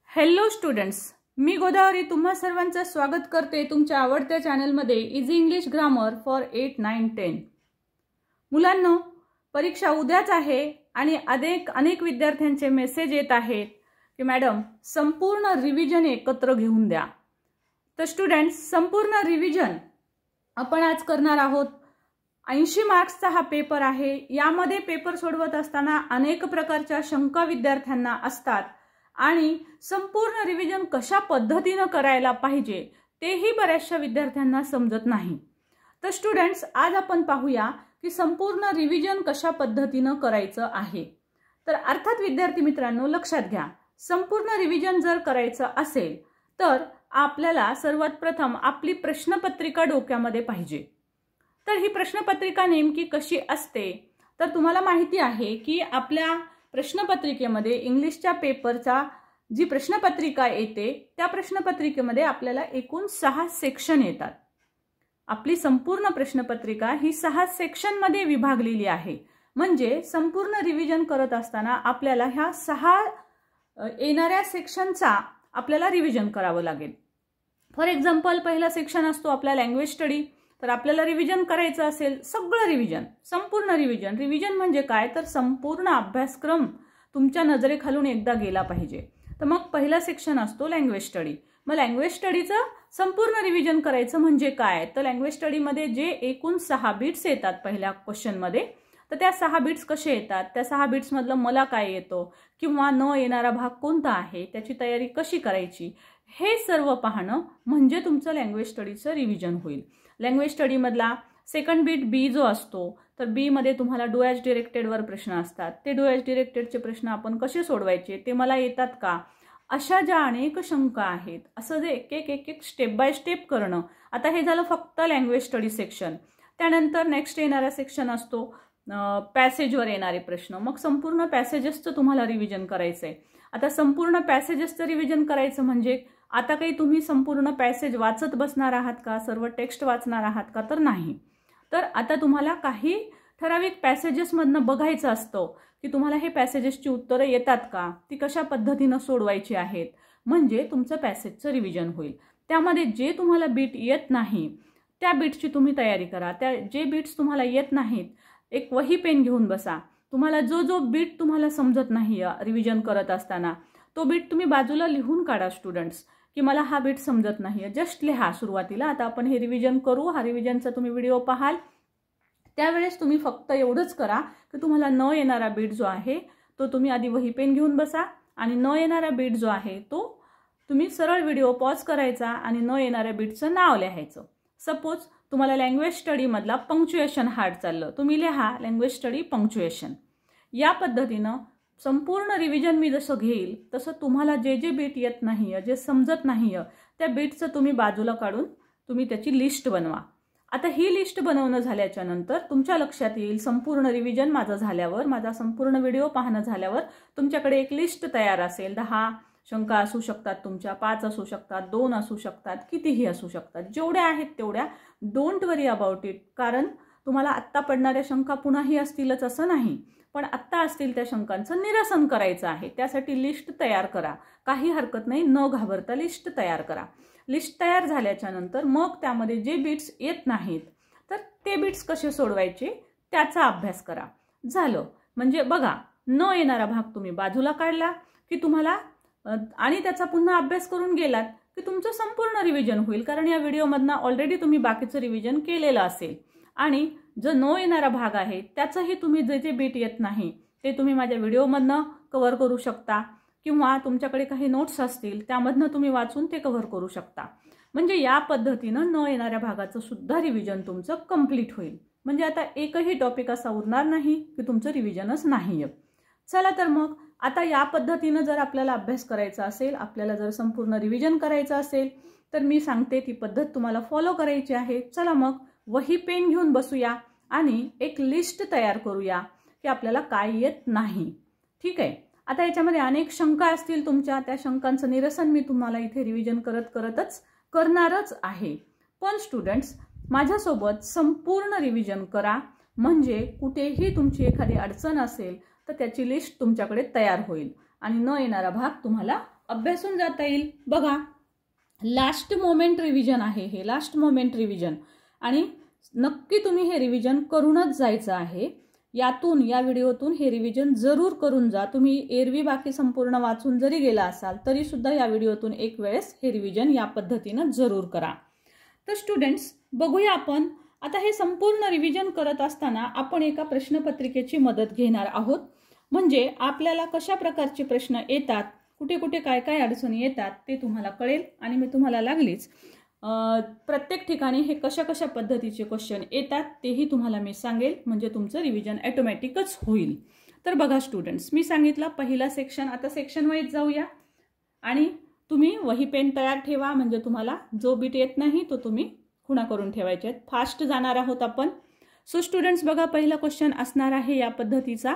Hello students, मी गोदावरी तुम्हा सर्वांचं स्वागत करते तुमच्या आवडत्या चॅनलमध्ये इझी इंग्लिश ग्रामर फॉर 8, 9, 10. मुलांनो, परीक्षा उद्याच आहे आणि अनेक विद्यार्थ्यांचे मेसेज येत आहेत की मॅडम संपूर्ण रिव्हिजन एकत्र घेऊन द्या. तर स्टुडंट्स, संपूर्ण रिव्हिजन आपण आज करणार आहोत. 80 मार्क्सचा हा पेपर आहे. यामध्ये पेपर सोडवत असताना अनेक प्रकारच्या शंका विद्यार्थ्यांना असतात आणि संपूर्ण रिव्हिजन कशा पद्धतीने करायला पाहिजे तेही बऱ्याचशा विद्यार्थ्यांना समजत नाही. तर स्टुडंट्स, आज आपण पाहूया की संपूर्ण रिव्हिजन कशा पद्धतीने करायचं आहे. तर अर्थात विद्यार्थी मित्रांनो, लक्षात घ्या, संपूर्ण रिव्हिजन जर करायचं असेल तर आपल्याला सर्वात प्रथम आपली प्रश्नपत्रिका डोक्यामध्ये पाहिजे. तर ही प्रश्नपत्रिका नेमकी कशी असते तर तुम्हाला माहिती आहे की आपल्या प्रश्नपत्रिकेमध्ये इंग्लिशच्या पेपरचा जी प्रश्नपत्रिका येते त्या प्रश्नपत्रिकेमध्ये आपल्याला एकूण 6 सेक्शन येतात. आपली संपूर्ण प्रश्नपत्रिका ही 6 सेक्शनमध्ये विभागलेली आहे. म्हणजे संपूर्ण रिव्हिजन करत असताना आपल्याला ह्या 6 येणाऱ्या सेक्शनचा आपल्याला रिव्हिजन करावं लागेल. फॉर एक्झाम्पल, पहिला सेक्शन असतो आपला लँग्वेज स्टडी. तर आपल्याला रिव्हिजन करायचं असेल सगळं रिव्हिजन, संपूर्ण रिव्हिजन. रिव्हिजन म्हणजे काय तर संपूर्ण अभ्यासक्रम तुमच्या नजरेखालून एकदा गेला पाहिजे. तर मग पहिला सेक्शन असतो लँग्वेज स्टडी. मग लँग्वेज स्टडीचं संपूर्ण रिव्हिजन करायचं म्हणजे काय तर लँग्वेज स्टडीमध्ये जे एकूण 6 बिट्स येतात पहिल्या क्वेश्चनमध्ये, तर त्या 6 बिट्स कसे येतात, त्या 6 बिट्समधलं मला काय येतो किंवा न येणारा भाग कोणता आहे, त्याची तयारी कशी करायची, हे सर्व पाहणं म्हणजे तुमचं लँग्वेज स्टडीचं रिव्हिजन होईल. लँग्वेज स्टडीमधला सेकंड बीट बी जो असतो, तर बी मध्ये तुम्हाला डू ॲज डिरेक्टेडवर प्रश्न असतात. ते डू ॲज डिरेक्टेडचे प्रश्न आपण कसे सोडवायचे, ते मला येतात का, अशा ज्या अनेक शंका आहेत, असं जे एक स्टेप बाय स्टेप करणं. आता हे झालं फक्त लँग्वेज स्टडी सेक्शन. त्यानंतर नेक्स्ट येणारा सेक्शन असतो पॅसेजवर येणारे प्रश्न. मग संपूर्ण पॅसेजेसचं तुम्हाला रिव्हिजन करायचंय. आता संपूर्ण पॅसेजेसचं रिव्हिजन करायचं म्हणजे आता काही तुम्ही संपूर्ण पॅसेज वाचत बसणार आहात का, सर्व टेक्स्ट वाचणार आहात का, तर नाही. तर आता तुम्हाला काही ठराविक पॅसेजेसमधनं बघायचं असतं की तुम्हाला हे पॅसेजेसची उत्तरं येतात का, ती कशा पद्धतीनं सोडवायची आहेत, म्हणजे तुमचं पॅसेजचं रिव्हिजन होईल. त्यामध्ये जे तुम्हाला बीट येत नाही त्या बीटची तुम्ही तयारी करा. त्या जे बीट्स तुम्हाला येत नाहीत, एक वही पेन घेऊन बसा. तुम्हाला जो बीट तुम्हाला समजत नाही रिव्हिजन करत असताना, तो बीट तुम्ही बाजूला लिहून काढा स्टुडंट्स, की मला हा बीट समजत नाही. जस्ट लिहा सुरुवातीला. आता आपण हे रिव्हिजन करू, हा रिव्हिजनचा तुम्ही व्हिडिओ पाहाल त्यावेळेस तुम्ही फक्त एवढंच करा की तुम्हाला न येणारा बीट जो आहे तो तुम्ही आधी वही पेन घेऊन बसा आणि न येणारा बीट जो आहे तो तुम्ही सरळ व्हिडिओ पॉज करायचा आणि न येणाऱ्या बीटचं नाव लिहायचं. सपोज तुम्हाला लँग्वेज स्टडीमधला पंक्च्युएशन हार्ड चाललं, तुम्ही लिहा लँग्वेज स्टडी पंक्च्युएशन. या पद्धतीनं संपूर्ण रिव्हिजन मी जसं घेईल तसं तुम्हाला जे बीट येत नाही, जे समजत नाही, त्या बीटचं तुम्ही बाजूला काढून तुम्ही त्याची लिस्ट बनवा. आता ही लिस्ट बनवणं झाल्याच्या नंतर तुमच्या लक्षात येईल, संपूर्ण रिव्हिजन माझं झाल्यावर, माझा संपूर्ण व्हिडिओ पाहणं झाल्यावर तुमच्याकडे एक लिस्ट तयार असेल. 10 शंका असू शकतात तुमच्या, 5 असू शकतात, 2 असू शकतात, कितीही असू शकतात. जेवढ्या आहेत तेवढ्या. Don't worry about it. कारण तुम्हाला आत्ता पडणाऱ्या शंका पुन्हाही असतीलच असं नाही, पण आत्ता असतील त्या शंकांचं निरसन करायचं आहे. त्यासाठी लिस्ट तयार करा. काही हरकत नाही, न घाबरता लिस्ट तयार करा. लिस्ट तयार झाल्याच्या नंतर मग त्यामध्ये जे बीट्स येत नाहीत तर ते बीट्स कसे सोडवायचे त्याचा अभ्यास करा. झालं म्हणजे बघा, न येणारा भाग तुम्ही बाजूला काढला की तुम्हाला आणि त्याचा पुन्हा अभ्यास करून गेलात की तुमचं संपूर्ण रिव्हिजन होईल. कारण या व्हिडिओमधनं ऑलरेडी तुम्ही बाकीचं रिव्हिजन केलेलं असेल आणि जो न येणारा भाग आहे त्याचंही तुम्ही जे बीट येत नाही ते तुम्ही माझ्या व्हिडिओमधनं कव्हर करू शकता किंवा तुमच्याकडे काही नोट्स असतील त्यामधनं तुम्ही वाचून ते कव्हर करू शकता. म्हणजे या पद्धतीनं न येणाऱ्या भागाचं सुद्धा रिव्हिजन तुमचं कंप्लीट होईल. म्हणजे आता एकही टॉपिक असा उरणार नाही की तुमचं रिव्हिजनच नाही. चला तर मग आता या पद्धतीनं जर आपल्याला अभ्यास करायचा असेल, आपल्याला जर संपूर्ण रिव्हिजन करायचं असेल तर मी सांगते ती पद्धत तुम्हाला फॉलो करायची आहे. चला मग वही पेन घेऊन बसूया आणि एक लिस्ट तयार करूया की आपल्याला काय येत नाही. ठीक आहे. आता याच्यामध्ये अनेक शंका असतील तुमच्या, त्या शंकांचं निरसन मी तुम्हाला इथे रिव्हिजन करतच करणारच आहे. पण स्टुडंट्स, माझ्यासोबत संपूर्ण रिव्हिजन करा म्हणजे कुठेही तुमची एखादी अडचण असेल तर त्याची लिस्ट तुमच्याकडे तयार होईल आणि न येणारा भाग तुम्हाला अभ्यासून जाता येईल. बघा, लास्ट मोमेंट रिव्हिजन आहे हे, लास्ट मोमेंट रिव्हिजन, आणि नक्की तुम्ही हे रिव्हिजन करूनच जायचं आहे. या व्हिडिओतून हे रिव्हिजन जरूर करून जा. तुम्ही एरवी बाकी संपूर्ण वाचून जरी गेला असाल तरी सुद्धा या व्हिडिओतून एक वेळेस हे रिव्हिजन या पद्धतीनं जरूर करा. तर स्टुडंट्स, बघूया आपण आता हे संपूर्ण रिव्हिजन करत असताना आपण एका प्रश्नपत्रिकेची मदत घेणार आहोत. म्हणजे आपल्याला कशा प्रकारचे प्रश्न येतात, कुठे कुठे काय काय अडचणी येतात ते तुम्हाला कळेल, आणि मी तुम्हाला लागलीच प्रत्येक ठिकाणी हे कशा कशा पद्धतीचे क्वेश्चन येतात तेही तुम्हाला मी सांगेल. म्हणजे तुमचं रिव्हिजन ऑटोमॅटिकच होईल. तर बघा स्टुडंट्स, मी सांगितलं पहिला सेक्शन. आता सेक्शन वाईज जाऊया, आणि तुम्ही वही पेन तयार ठेवा. म्हणजे तुम्हाला जो बीट येत नाही तो तुम्ही खुणा करून ठेवायचे आहेत. फास्ट जाणार आहोत आपण. सो स्टुडंट्स, बघा, पहिला क्वेश्चन असणार आहे या पद्धतीचा.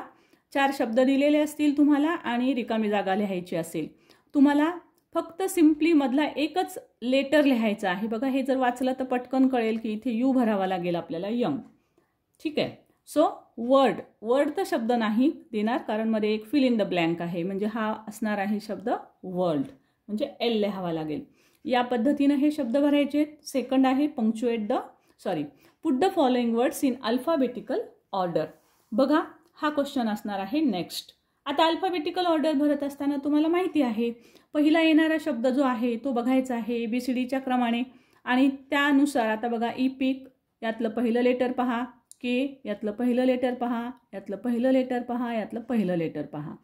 4 शब्द दिलेले असतील तुम्हाला आणि रिकामी जागा लिहायची असेल. तुम्हाला फक्त सिम्पली मधला एकच लेटर लिहायचा आहे. बघा, हे जर वाचलं तर पटकन कळेल की इथे यू भरावा लागेल आपल्याला, यंग. ठीक आहे. सो वर्ड तर शब्द नाही देणार, कारण मध्ये एक फिल इन द ब्लँक आहे. म्हणजे हा असणार आहे शब्द वर्ल्ड, म्हणजे एल लिहावा लागेल. या पद्धतीने हे शब्द भरायचे. सेकंड आहे put the following words in alphabetical order. बघा, हा क्वेश्चन असणार आहे नेक्स्ट. आता अल्फाबेटिकल ऑर्डर भरत असताना तुम्हाला माहिती आहे पहिला येणारा शब्द जो आहे तो बघायचा आहे ABCDच्या क्रमाने, आणि त्यानुसार आता बघा, ई पीक यातलं पहिलं लेटर पहा, के यातलं पहिलं लेटर पहा, यातलं पहिलं लेटर पहा, यातलं पहिलं लेटर पहा.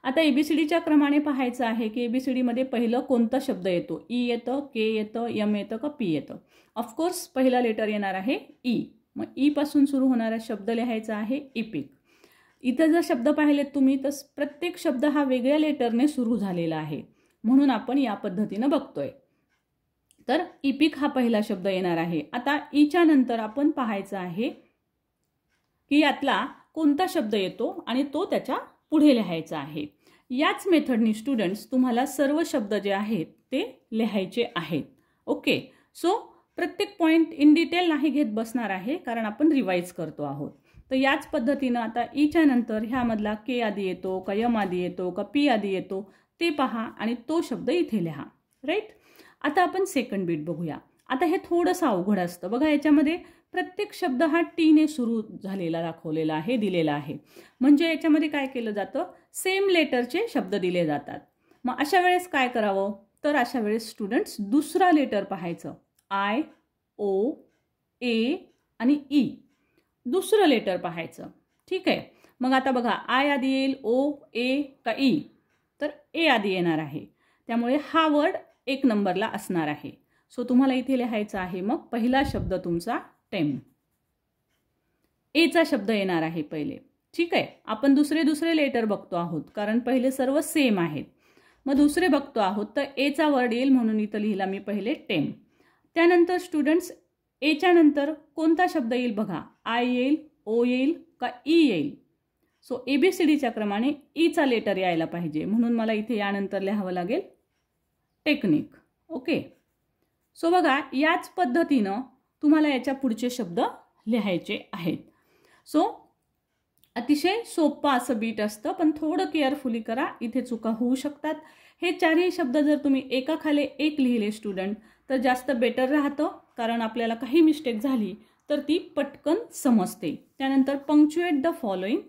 आता ABCDच्या क्रमाने पाहायचं आहे की ABCDमध्ये पहिलं कोणता शब्द येतो. ई येतं, के येतं, एम येतं का पी येतं. ऑफकोर्स पहिला लेटर येणार आहे ई. मग ई पासून सुरू होणारा शब्द लिहायचा आहे इपिक. इथं जर शब्द पाहिलेत तुम्ही तर प्रत्येक शब्द हा वेगळ्या लेटरने सुरू झालेला आहे, म्हणून आपण या पद्धतीनं बघतोय. तर इपिक हा पहिला शब्द येणार आहे. आता ईच्या नंतर आपण पाहायचं आहे की यातला कोणता शब्द येतो आणि तो त्याच्या पुढे लिहायचा आहे. याच मेथडनी स्टुडंट्स तुम्हाला सर्व शब्द जे आहेत ते लिहायचे आहेत. ओके. सो प्रत्येक पॉईंट इन डिटेल नाही घेत बसणार आहे, कारण आपण रिवाईज करतो आहोत. तर याच पद्धतीनं आता ईच्या नंतर ह्यामधला के आधी येतो का यम आधी येतो का पी आधी येतो ते पहा आणि तो शब्द इथे लिहा. राईट. आता आपण सेकंड बीट बघूया. आता हे थोडंसं अवघड असतं. बघा, याच्यामध्ये प्रत्येक शब्द हा टीने सुरू झालेला दाखवलेला आहे, दिलेला आहे. म्हणजे याच्यामध्ये काय केलं जातं, सेम लेटरचे शब्द दिले जातात. मग अशा वेळेस काय करावं, तर अशा वेळेस स्टुडंट्स दुसरा लेटर पाहायचं. आय, ओ, ए आणि ई दुसरं लेटर पाहायचं. ठीक आहे. मग आता बघा, आय आधी येईल, ओ, ए का ई, तर ए आधी येणार आहे. त्यामुळे हा वर्ड 1 नंबरला असणार आहे. सो तुम्हाला इथे लिहायचं आहे मग पहिला शब्द तुमचा टेम. एचा शब्द येणार आहे पहिले. ठीक आहे. आपण दुसरे लेटर बघतो आहोत, कारण पहिले सर्व सेम आहेत. मग दुसरे बघतो आहोत तर एचा वर्ड येईल, म्हणून इथं लिहिला मी पहिले टेम. त्यानंतर स्टुडंट्स एच्या नंतर कोणता शब्द येईल बघा, आय येईल, ओ येईल का ई येईल. सो ABCDच्या क्रमाने ईचा लेटर यायला पाहिजे, म्हणून मला इथे यानंतर लिहावं लागेल टेक्निक. ओके. सो बघा, याच पद्धतीनं तुम्हाला याच्या पुढचे शब्द लिहायचे आहेत. सो अतिशय सोपं असं बीट असतं, पण थोडं केअरफुली करा, इथे चुका होऊ शकतात. हे 4ही शब्द जर तुम्ही एकाखाली एक लिहिले स्टुडंट तर जास्त बेटर राहतं, कारण आपल्याला काही मिस्टेक झाली तर ती पटकन समजते. त्यानंतर punctuate the following.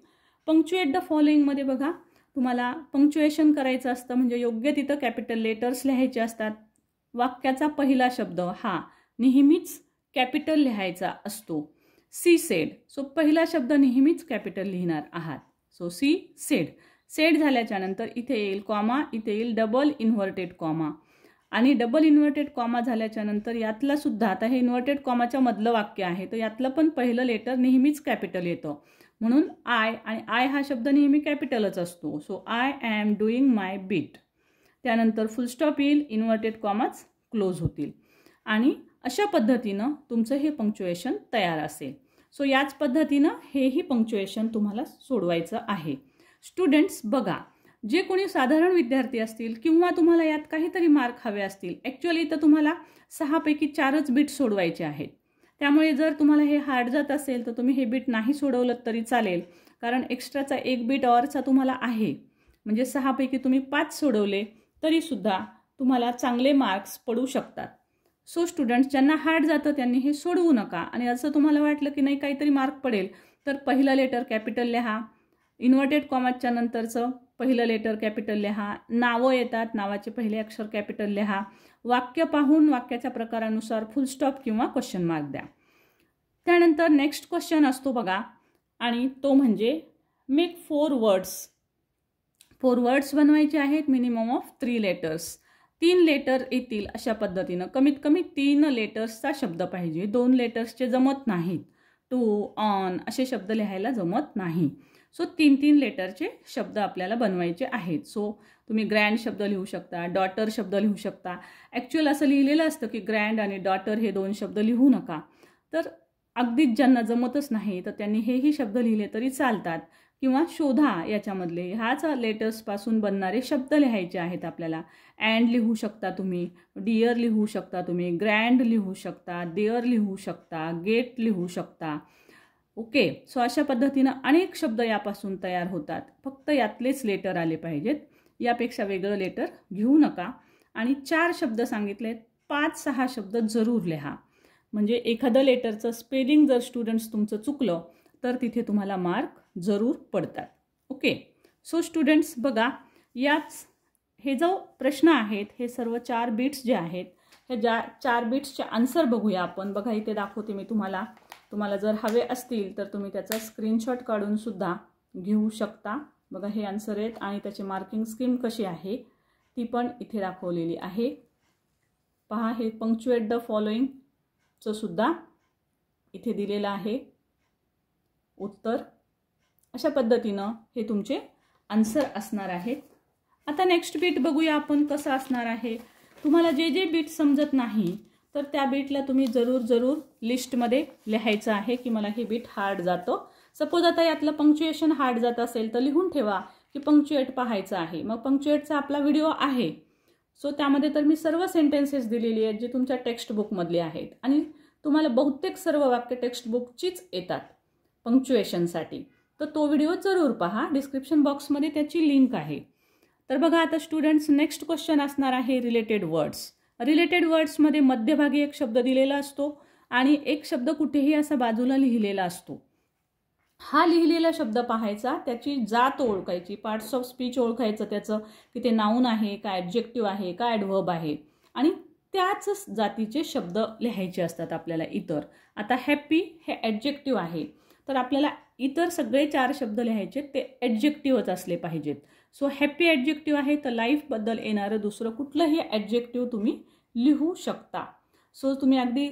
Punctuate the फॉलोइंगमध्ये बघा, तुम्हाला पंक्च्युएशन करायचं असतं, म्हणजे योग्य तिथं कॅपिटल लेटर्स लिहायचे असतात. वाक्याचा पहिला शब्द हा नेहमीच कॅपिटल लिहायचा असतो. She said. सो पहिला शब्द नेहमीच कॅपिटल लिहिणार आहात. So she said. सेड झाल्याच्या नंतर इथे येईल कॉमा, इथे येईल डबल इन्व्हर्टेड कॉमा, आणि डबल इन्व्हर्टेड कॉमा झाल्याच्या नंतर यातला सुद्धा, आता हे इन्व्हर्टेड कॉमाच्या मधलं वाक्य आहे तर यातलं पण पहिलं लेटर नेहमीच कॅपिटल येतं, म्हणून आय, आणि आय हा शब्द नेहमी कॅपिटलच असतो. So I am doing my beat. त्यानंतर फुल स्टॉप येईल, इन्व्हर्टेड कॉमाच क्लोज होतील, आणि अशा पद्धतीनं तुमचं हे पंक्च्युएशन तयार असेल. सो याच पद्धतीनं हेही पंक्च्युएशन तुम्हाला सोडवायचं आहे. स्टुडंट्स बघा, जे कोणी साधारण विद्यार्थी असतील किंवा तुम्हाला यात काहीतरी मार्क हवे असतील, ॲक्च्युअली तर तुम्हाला 6 पैकी 4च बीट सोडवायचे आहेत. त्यामुळे जर तुम्हाला हे हार्ड जात असेल तर तुम्ही हे बीट नाही सोडवलं तरी चालेल, कारण एक्स्ट्राचा 1 बीट ऑरचा तुम्हाला आहे. म्हणजे 6 पैकी तुम्ही 5 सोडवले तरीसुद्धा तुम्हाला चांगले मार्क्स पडू शकतात. सो स्टुडंट्स, ज्यांना हार्ड जातं त्यांनी हे सोडवू नका. आणि असं तुम्हाला वाटलं की नाही काहीतरी मार्क पडेल तर पहिलं लेटर कॅपिटल लिहा, इन्व्हर्टेड कॉमाच्या नंतरचं पहिलं लेटर कॅपिटल लिहा, नावं येतात नावाचे पहिले अक्षर कॅपिटल लिहा, वाक्य पाहून वाक्याच्या प्रकारानुसार फुल स्टॉप किंवा क्वेश्चन मार्क द्या. त्यानंतर नेक्स्ट क्वेश्चन असतो बघा, आणि तो म्हणजे मेक 4 वर्ड्स. 4 वर्ड्स बनवायचे आहेत, मिनिमम ऑफ 3 लेटर्स. 3 लेटर येतील अशा पद्धतीनं, कमीत कमी 3 लेटर्सचा शब्द पाहिजे. 2 लेटर्सचे जमत नाहीत. टू, ऑन असे शब्द लिहायला जमत नाही. सो 3 लेटरचे शब्द आपल्याला बनवायचे आहेत. सो तुम्ही ग्रँड शब्द लिहू शकता, डॉटर शब्द लिहू शकता. ॲक्च्युअल असं लिहिलेलं असतं की ग्रँड आणि डॉटर हे 2 शब्द लिहू नका. तर अगदीच ज्यांना जमतच नाही तर त्यांनी हेही शब्द लिहिले तरी चालतात. किंवा शोधा याच्यामधले ह्याच लेटर्सपासून बनणारे शब्द लिहायचे आहेत आपल्याला. अँड लिहू शकता तुम्ही, डिअर लिहू शकता तुम्ही, ग्रँड लिहू शकता, देअर लिहू शकता, गेट लिहू शकता. ओके. सो अशा पद्धतीनं अनेक शब्द यापासून तयार होतात. फक्त यातलेच लेटर आले पाहिजेत, यापेक्षा वेगळं लेटर घेऊ नका. आणि 4 शब्द सांगितलेत, 5-6 शब्द जरूर लिहा. म्हणजे एखादं लेटरचं स्पेलिंग जर स्टुडंट्स तुमचं चुकलं तर तिथे तुम्हाला मार्क जरूर पडतात. ओके. सो स्टुडंट्स बघा, हे जो प्रश्न आहेत हे सर्व 4 बिट्स जे आहेत हे 4 बिट्सचे आन्सर बघूया आपण. बघा इथे दाखवते मी तुम्हाला. तुम्हाला जर हवे असतील तर तुम्ही त्याचा स्क्रीनशॉट काढून सुद्धा घेऊ शकता. बघा हे आन्सर आहेत आणि त्याची मार्किंग स्कीम कशी आहे ती पण इथे दाखवलेली आहे. पहा, हे पंक्च्युएट द फॉलोइंगचं सुद्धा इथे दिलेलं आहे उत्तर. अशा पद्धतीनं हे तुमचे आन्सर असणार आहेत. आता नेक्स्ट बीट बघूया आपण कसं असणार आहे. तुम्हाला जे बीट समजत नाही तर त्या बीटला तुम्ही जरूर लिस्टमध्ये लिहायचं आहे की मला हे बीट हार्ड जातं. सपोज आता यातलं पंक्च्युएशन हार्ड जात असेल तर लिहून ठेवा की पंक्च्युएट पाहायचं आहे. मग पंक्च्युएटचा आपला व्हिडिओ आहे. सो त्यामध्ये तर मी सर्व सेंटेन्सेस दिलेली आहेत जे तुमच्या टेक्स्ट बुकमधले आहेत आणि तुम्हाला बहुतेक सर्व वाक्य टेक्स्ट बुकचीच येतात पंक्च्युएशनसाठी. तर तो व्हिडिओ जरूर पहा, डिस्क्रिप्शन बॉक्समध्ये त्याची लिंक आहे. तर बघा आता स्टुडंट्स, नेक्स्ट क्वेश्चन असणार आहे रिलेटेड वर्ड्स. रिलेटेड वर्ड्समध्ये मध्यभागी एक शब्द दिलेला असतो आणि एक शब्द कुठेही असा बाजूला लिहिलेला असतो. हा लिहिलेला शब्द पाहायचा, त्याची जात ओळखायची, पार्ट्स ऑफ स्पीच ओळखायचं त्याचं की ते नाऊन आहे का ॲडजेक्टिव्ह आहे का ॲडव्हर्ब आहे आणि त्याच जातीचे शब्द लिहायचे असतात आपल्याला इतर. आता हॅपी हे ॲडजेक्टिव्ह आहे तर आपल्याला इतर सगळे 4 शब्द लिहायचे ते ॲडजेक्टिव्हच असले पाहिजेत. सो हॅपी ॲडजेक्टिव्ह आहे तर लाईफबद्दल येणारं दुसरं कुठलंही ॲडजेक्टिव्ह तुम्ही लिहू शकता. सो तुम्ही अगदी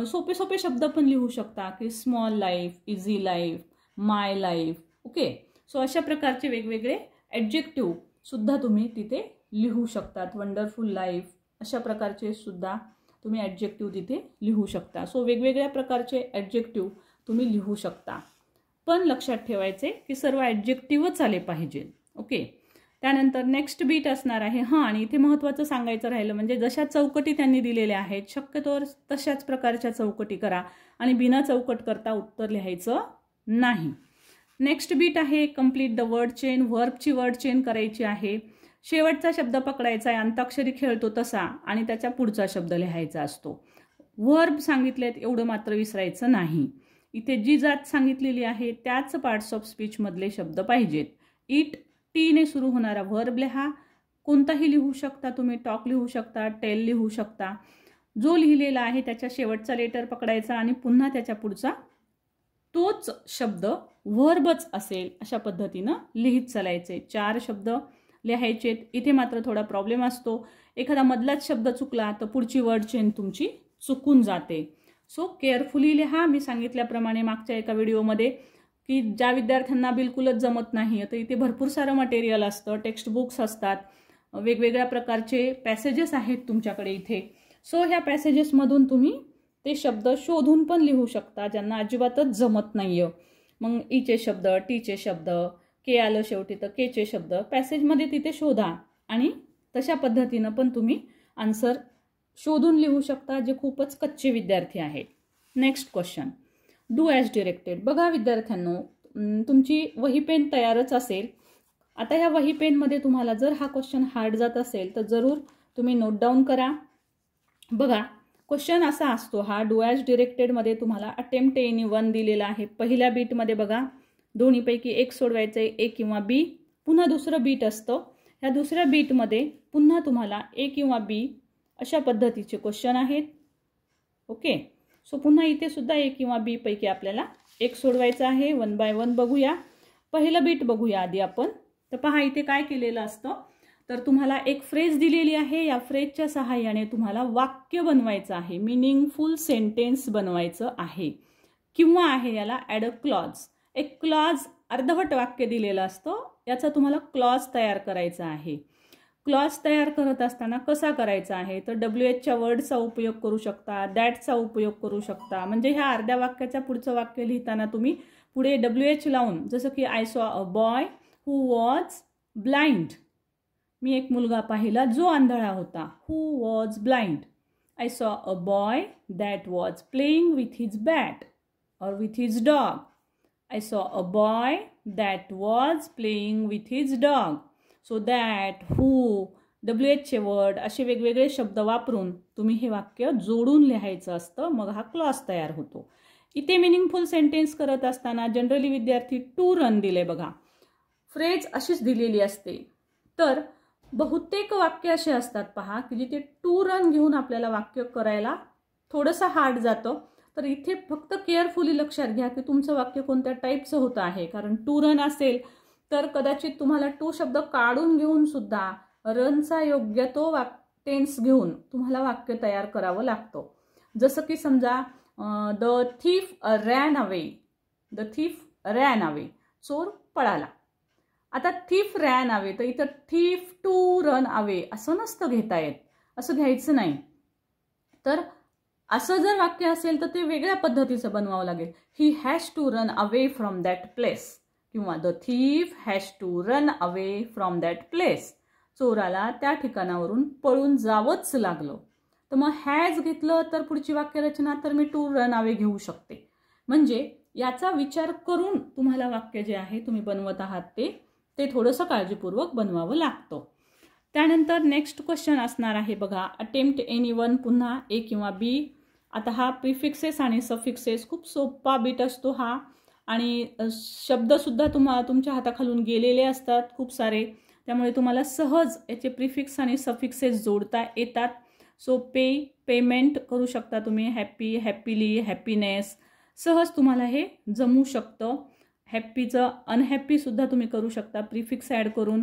सोपे शब्द पण लिहू शकता की स्मॉल लाईफ, इझी लाईफ, माय लाईफ. ओके. सो अशा प्रकारचे वेगवेगळे ॲडजेक्टिव्ह सुद्धा तुम्ही तिथे लिहू शकतात. वंडरफुल लाईफ अशा प्रकारचे सुद्धा तुम्ही ॲडजेक्टिव्ह तिथे लिहू शकता. सो वेगवेगळ्या प्रकारचे ॲडजेक्टिव्ह तुम्ही लिहू शकता. पण लक्षात ठेवायचे की सर्व ॲडजेक्टिव्हच आले पाहिजे. ओके. त्यानंतर नेक्स्ट बीट असणार आहे. आणि इथे महत्त्वाचं सांगायचं राहिलं म्हणजे जशा चौकटी त्यांनी दिलेल्या आहेत शक्यतोवर तशाच प्रकारच्या चौकटी करा आणि बिना चौकट करता उत्तर लिहायचं नाही. नेक्स्ट बीट आहे कंप्लीट द वर्ड चेन. व्हर्बची वर्ड चेन करायची आहे. शेवटचा शब्द पकडायचा आहे, अंताक्षरी खेळतो तसा, आणि त्याच्या पुढचा शब्द लिहायचा असतो. व्हर्ब सांगितलेत एवढं मात्र विसरायचं नाही. इथे जी जात सांगितलेली आहे त्याच पार्ट्स ऑफ स्पीचमधले शब्द पाहिजेत. इट, टीने सुरू होणारा व्हर्ब लिहा. कोणताही लिहू शकता तुम्ही, टॉक लिहू शकता, टेल लिहू शकता. जो लिहिलेला आहे त्याच्या शेवटचा लेटर पकडायचा आणि पुन्हा त्याच्या पुढचा तोच शब्द व्हर्बच असेल अशा पद्धतीनं लिहित चालायचे. 4 शब्द लिहायचे. इथे मात्र थोडा प्रॉब्लेम असतो, एखादा मधलाच शब्द चुकला तर पुढची वर्ड चेन तुमची चुकून जाते. सो केअरफुली लिहा. मी सांगितल्याप्रमाणे मागच्या एका व्हिडिओमध्ये की ज्या विद्यार्थ्यांना बिलकुलच जमत नाही तर इथे भरपूर सारं मटेरियल असतं, टेक्स्ट बुक्स असतात, वेगवेगळ्या प्रकारचे पॅसेजेस आहेत तुमच्याकडे इथे. सो ह्या पॅसेजेसमधून तुम्ही ते शब्द शोधून पण लिहू शकता ज्यांना अजिबातच जमत नाही आहे. मग ईचे शब्द, टीचे शब्द, के आलं शेवटी तर केचे शब्द पॅसेजमध्ये तिथे शोधा आणि तशा पद्धतीनं पण तुम्ही आन्सर शोधून लिहू शकता जे खूपच कच्चे विद्यार्थी आहेत. Next question, do as directed. बघा विद्यार्थ्यांनो, तुमची वही पेन तयारच असेल आता ह्या वही पेनमध्ये तुम्हाला जर हा क्वेश्चन हार्ड जात असेल तर जरूर तुम्ही नोट डाऊन करा. बघा क्वेश्चन असा असतो हा, डू ॲज डिरेक्टेडमध्ये तुम्हाला अटेम्प्ट एनी वन दिलेला आहे. पहिल्या बीटमध्ये बघा दोन्हीपैकी एक सोडवायचं आहे, ए किंवा बी. पुन्हा दुसरं बीट असतं, ह्या दुसऱ्या बीटमध्ये पुन्हा तुम्हाला ए किंवा बी अशा पद्धतीचे क्वेश्चन आहेत. ओके, सो पुन्हा इथे सुद्धा ए किंवा बी पैकी आपल्याला एक सोडवायचं आहे. वन बाय वन बघूया. पहिलं बीट बघूया आधी आपण. तर पहा इथे काय केलेलं असतं, तर तुम्हाला एक फ्रेज दिलेली आहे. या फ्रेजच्या सहाय्याने तुम्हाला वाक्य बनवायचं आहे, मिनिंगफुल सेंटेन्स बनवायचं आहे. किंवा आहे याला ॲड अ क्लॉज. एक क्लॉज अर्धवट वाक्य दिलेलं असतं, याचा तुम्हाला क्लॉज तयार करायचा आहे. क्लॉज तयार करत असताना कसा करायचा आहे, तर WHच्या वर्डचा उपयोग करू शकता, दॅटचा उपयोग करू शकता. म्हणजे ह्या अर्ध्या वाक्याच्या पुढचं वाक्य लिहिताना तुम्ही पुढे WH लावून, जसं की I saw a boy who was blind. मी एक मुलगा पाहिला जो आंधळा होता. हू was blind. I saw a boy that was playing with his bat or with his dog. I saw a boy that was playing with his dog. So that, who, WHचे word असे वेगवेगळे शब्द वापरून तुम्ही हे वाक्य जोडून लिहायचं असतं. मग हा क्लॉज तयार होतो. इथे मिनिंगफुल सेंटेन्स करत असताना जनरली विद्यार्थी टू रन दिले बघा. फ्रेज अशीच दिलेली असते. तर बहुतेक वाक्य असे असतात पहा की जिथे टू रन घेऊन आपल्याला वाक्य करायला थोडंसं हार्ड जातं. तर इथे फक्त केअरफुली लक्षात घ्या की तुमचं वाक्य कोणत्या टाईपचं होतं आहे. कारण टू रन असेल तर कदाचित तुम्हाला टू शब्द काढून घेऊन सुद्धा रनचा योग्य तो टेन्स घेऊन तुम्हाला वाक्य तयार करावं लागतं. जसं की समजा the thief ran away. The thief ran away. चोर पळाला. आता थीफ रॅन अवे, तर इथं थीफ टू रन अवे असं नसतं घेता येत, असं घ्यायचं नाही. तर असं जर वाक्य असेल तर ते वेगळ्या पद्धतीचं बनवावं लागेल. He has to run away from that place. किंवा the thief has to run away from that place. चोराला त्या ठिकाणावरून पळून जावंच लागलं. तर मग हॅज घेतलं तर पुढची वाक्यरचना तर मी टू रन अवे घेऊ शकते. म्हणजे याचा विचार करून तुम्हाला वाक्य जे आहे तुम्ही बनवत आहात ते थोडंसं काळजीपूर्वक बनवावं लागतं. त्यानंतर नेक्स्ट क्वेश्चन असणार आहे बघा, अटेम्प्ट एनी वन. पुन्हा ए किंवा बी. आता हा प्रिफिक्सेस आणि सफिक्सेस खूप सोपा बीट असतो हा. आणि शब्दसुद्धा तुमच्या हाताखालून गेलेले असतात खूप सारे. त्यामुळे तुम्हाला सहज याचे प्रिफिक्स आणि सफिक्सेस जोडता येतात. सो पेमेंट करू शकता तुम्ही. Happy, happily, happiness. सहज तुम्हाला हे जमू शकतं. हॅप्पीचं अनहॅप्पीसुद्धा तुम्ही करू शकता प्रिफिक्स ॲड करून.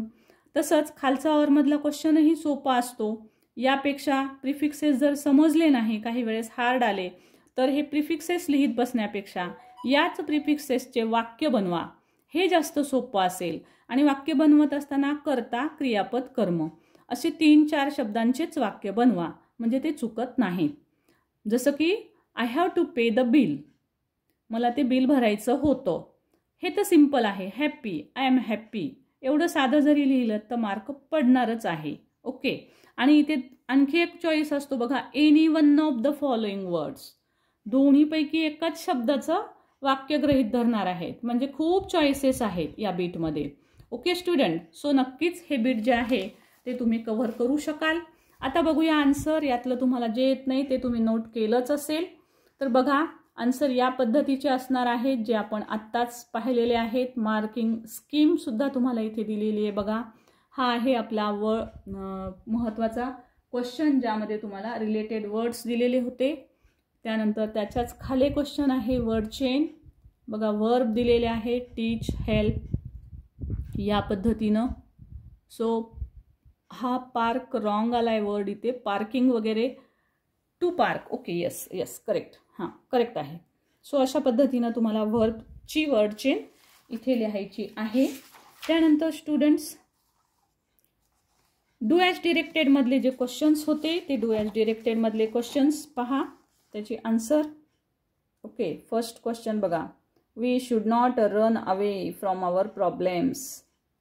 तसंच खालचा ऑरमधला क्वेश्चनही सोपा असतो. यापेक्षा प्रिफिक्सेस जर समजले नाही, काही वेळेस हार्ड आले, तर हे प्रिफिक्सेस लिहित बसण्यापेक्षा याच प्रिफिक्सेसचे वाक्य बनवा. हे जास्त सोपं असेल. आणि वाक्य बनवत असताना कर्ता, क्रियापद, कर्म असे 3-4 शब्दांचेच वाक्य बनवा, म्हणजे ते चुकत नाहीत. जसं की I have to pay the bill. मला ते बिल भरायचं होतं. हे तर सिम्पल आहे. Happy, I am happy. एवढं साधं जरी लिहिलं तर मार्क पडणारच आहे. ओके. आणि इथे आणखी एक चॉईस असतो बघा, any one of the following words. दोन्हीपैकी एकाच शब्दाचं वाक्य गृहीत धरणार आहेत. म्हणजे खूप चॉईसेस आहेत या बीटमध्ये. ओके स्टुडंट, सो नक्कीच हे बीट जे आहे ते तुम्ही कव्हर करू शकाल. आता बघूया आन्सर. यातलं तुम्हाला जे येत नाही ते तुम्ही नोट केलंच असेल. तर बघा आन्सर या पद्धतीचे असणार आहेत जे आपण आत्ताच पाहिलेले आहेत. मार्किंग स्कीम सुद्धा तुम्हाला इथे दिलेली आहे बघा. हा आहे आपला महत्त्वाचा क्वेश्चन ज्यामध्ये तुम्हाला रिलेटेड वर्ड्स दिलेले होते. त्यानंतर त्याच्याच खाली क्वेश्चन आहे वर्ड चेन. बघा वर्ब दिलेले आहे, टीच, हेल्प या पद्धतीनं. सो हा पार्क रॉंग आलाय वर्ड इथे. पार्किंग वगैरे, to park. Okay, yes yes, correct. हां, करेक्ट आहे. सो अशा पद्धतीनं तुम्हाला वर्बची वर्ड चेन इथे लिहायची आहे. त्यानंतर स्टुडंट्स डू ॲज डिरेक्टेडमधले जे क्वेश्चन्स होते ते डू ॲज डिरेक्टेडमधले क्वेश्चन्स पहा, त्याची आन्सर. ओके, फर्स्ट क्वेश्चन बघा, we should not run away from our problems.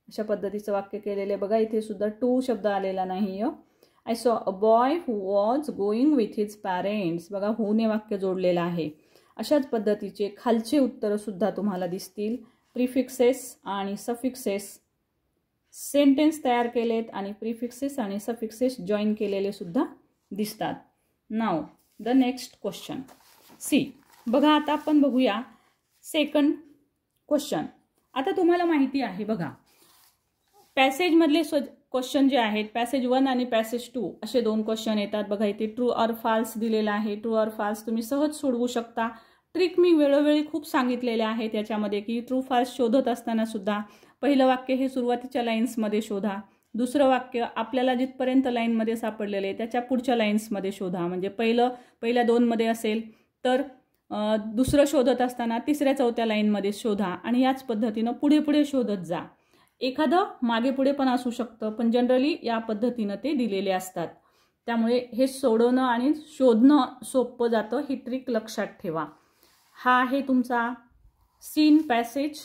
अशा पद्धतीचं वाक्य केलेले बघा. इथे सुद्धा टू शब्द आलेला नाही. I saw a boy who was going with his parents. बघा हूने वाक्य जोडलेलं आहे. अशाच पद्धतीचे खालचे उत्तरं सुद्धा तुम्हाला दिसतील. प्रिफिक्सेस आणि सफिक्सेस सेंटेन्स तयार केलेत आणि प्रिफिक्सेस आणि सफिक्सेस जॉईन केलेले सुद्धा दिसतात. Now the next question C. बघा आता आपण बघूया सेकंड क्वेश्चन. आता तुम्हाला माहिती आहे बघा पॅसेजमधले क्वेश्चन जे आहेत पॅसेज 1 आणि पॅसेज 2 असे 2 क्वेश्चन येतात. बघा इथे ट्रू ऑर फाल्स दिलेला आहे. ट्रू ऑर फाल्स तुम्ही सहज सोडवू शकता. ट्रिक मी वेळोवेळी खूप सांगितलेले आहेत याच्यामध्ये की ट्रू फाल्स शोधत असताना सुद्धा पहिलं वाक्य हे सुरुवातीच्या लाईन्समध्ये शोधा, दुसरं वाक्य आपल्याला जिथपर्यंत लाईनमध्ये सापडलेले त्याच्या पुढच्या लाईन्समध्ये शोधा. म्हणजे पहिल्या 2 मध्ये असेल तर दुसरं शोधत असताना तिसऱ्या चौथ्या लाईनमध्ये शोधा आणि याच पद्धतीनं पुढे पुढे शोधत जा. एखादं मागे पुढे पण असू शकतं पण जनरली या पद्धतीनं ते दिलेले असतात. त्यामुळे हे सोडवणं आणि शोधणं सोपं जातं. ही ट्रिक लक्षात ठेवा. हा आहे तुमचा सीन पॅसेज.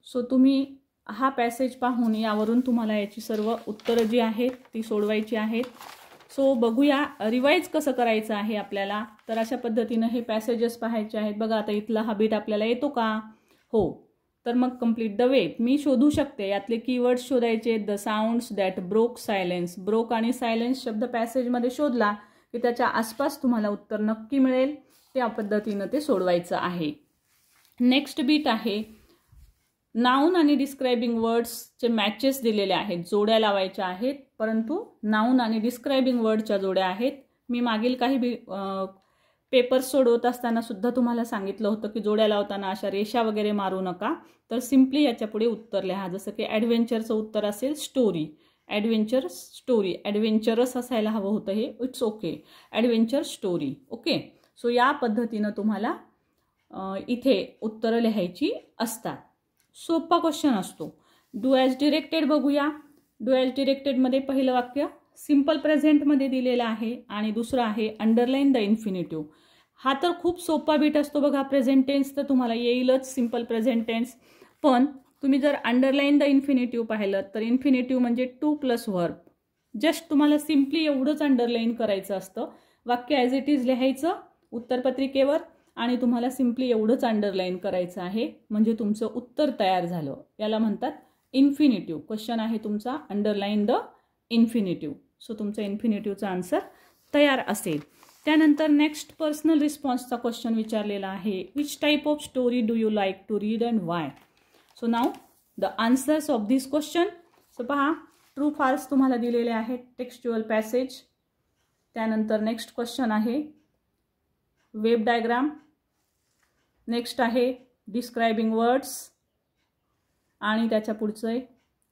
सो तुम्ही हा पॅसेज पाहून यावरून तुम्हाला याची सर्व उत्तरं जी आहेत ती सोडवायची आहेत. सो बघूया रिवाइज कसं करायचं आहे आपल्याला. तर अशा पद्धतीनं हे पॅसेजेस पाहायचे आहेत. बघा आता इथला हा बीट आपल्याला येतो का? हो. तर मग कंप्लीट द वे मी शोधू शकते. यातले कीवर्ड्स शोधायचे. The sounds that broke silence. Broke आणि सायलेन्स शब्द पॅसेजमध्ये शोधला की त्याच्या आसपास तुम्हाला उत्तर नक्की मिळेल. त्या पद्धतीनं ते सोडवायचं आहे. नेक्स्ट बीट आहे नाऊन आणि डिस्क्रायबिंग वर्ड्सचे मॅचेस दिलेले आहेत. जोड्या लावायच्या आहेत परंतु नाऊन आणि डिस्क्रायबिंग वर्डच्या जोड्या आहेत. मी मागील काही पेपर्स सोडवत असताना सुद्धा तुम्हाला सांगितलं होतं की जोड्या लावताना अशा रेषा वगैरे मारू नका. तर सिम्पली याच्या पुढे उत्तर लिहा. जसं की ॲडव्हेंचरचं उत्तर असेल स्टोरी. Adventure story. ॲडव्हेंचरस असायला हवं होतं हे. It's okay. Adventure story. Okay. So या पद्धतीनं तुम्हाला इथे उत्तरं लिहायची असतात. सोपा क्वेश्चन असतो. डू ॲज डिरेक्टेड बघूया. डू ॲज डिरेक्टेडमध्ये पहिलं वाक्य सिम्पल प्रेझेंटमध्ये दिलेलं आहे आणि दुसरं आहे अंडरलाईन द इन्फिनिटिव्ह. हा तर खूप सोपा बीट असतो बघा. प्रेझेंट टेन्स तर तुम्हाला येईलच सिम्पल प्रेझेंट टेन्स. पण तुम्ही जर अंडरलाईन द इन्फिनिटिव्ह पाहिलं तर इन्फिनिटिव्ह म्हणजे टू प्लस व्हर्ब. जस्ट तुम्हाला सिम्पली एवढंच अंडरलाईन करायचं असतं. वाक्य ॲज इट इज लिहायचं उत्तरपत्रिकेवर आणि तुम्हाला सिम्पली एवढंच अंडरलाईन करायचं आहे म्हणजे तुमचं उत्तर तयार झालं. याला म्हणतात इन्फिनिटिव्ह. क्वेश्चन आहे तुमचा अंडरलाईन द इन्फिनिटिव्ह. सो तुमचा इन्फिनिटिव्हचा आन्सर तयार असेल. त्यानंतर नेक्स्ट पर्सनल रिस्पॉन्सचा क्वेश्चन विचारलेला आहे. Which type of story do you like to read and why? So now the answers of this question. So पहा ट्रू फाल्स तुम्हाला दिलेले आहेत. Textual passage. त्यानंतर नेक्स्ट क्वेश्चन आहे वेब डायग्राम. नेक्स्ट आहे describing words आणि त्याच्या पुढचे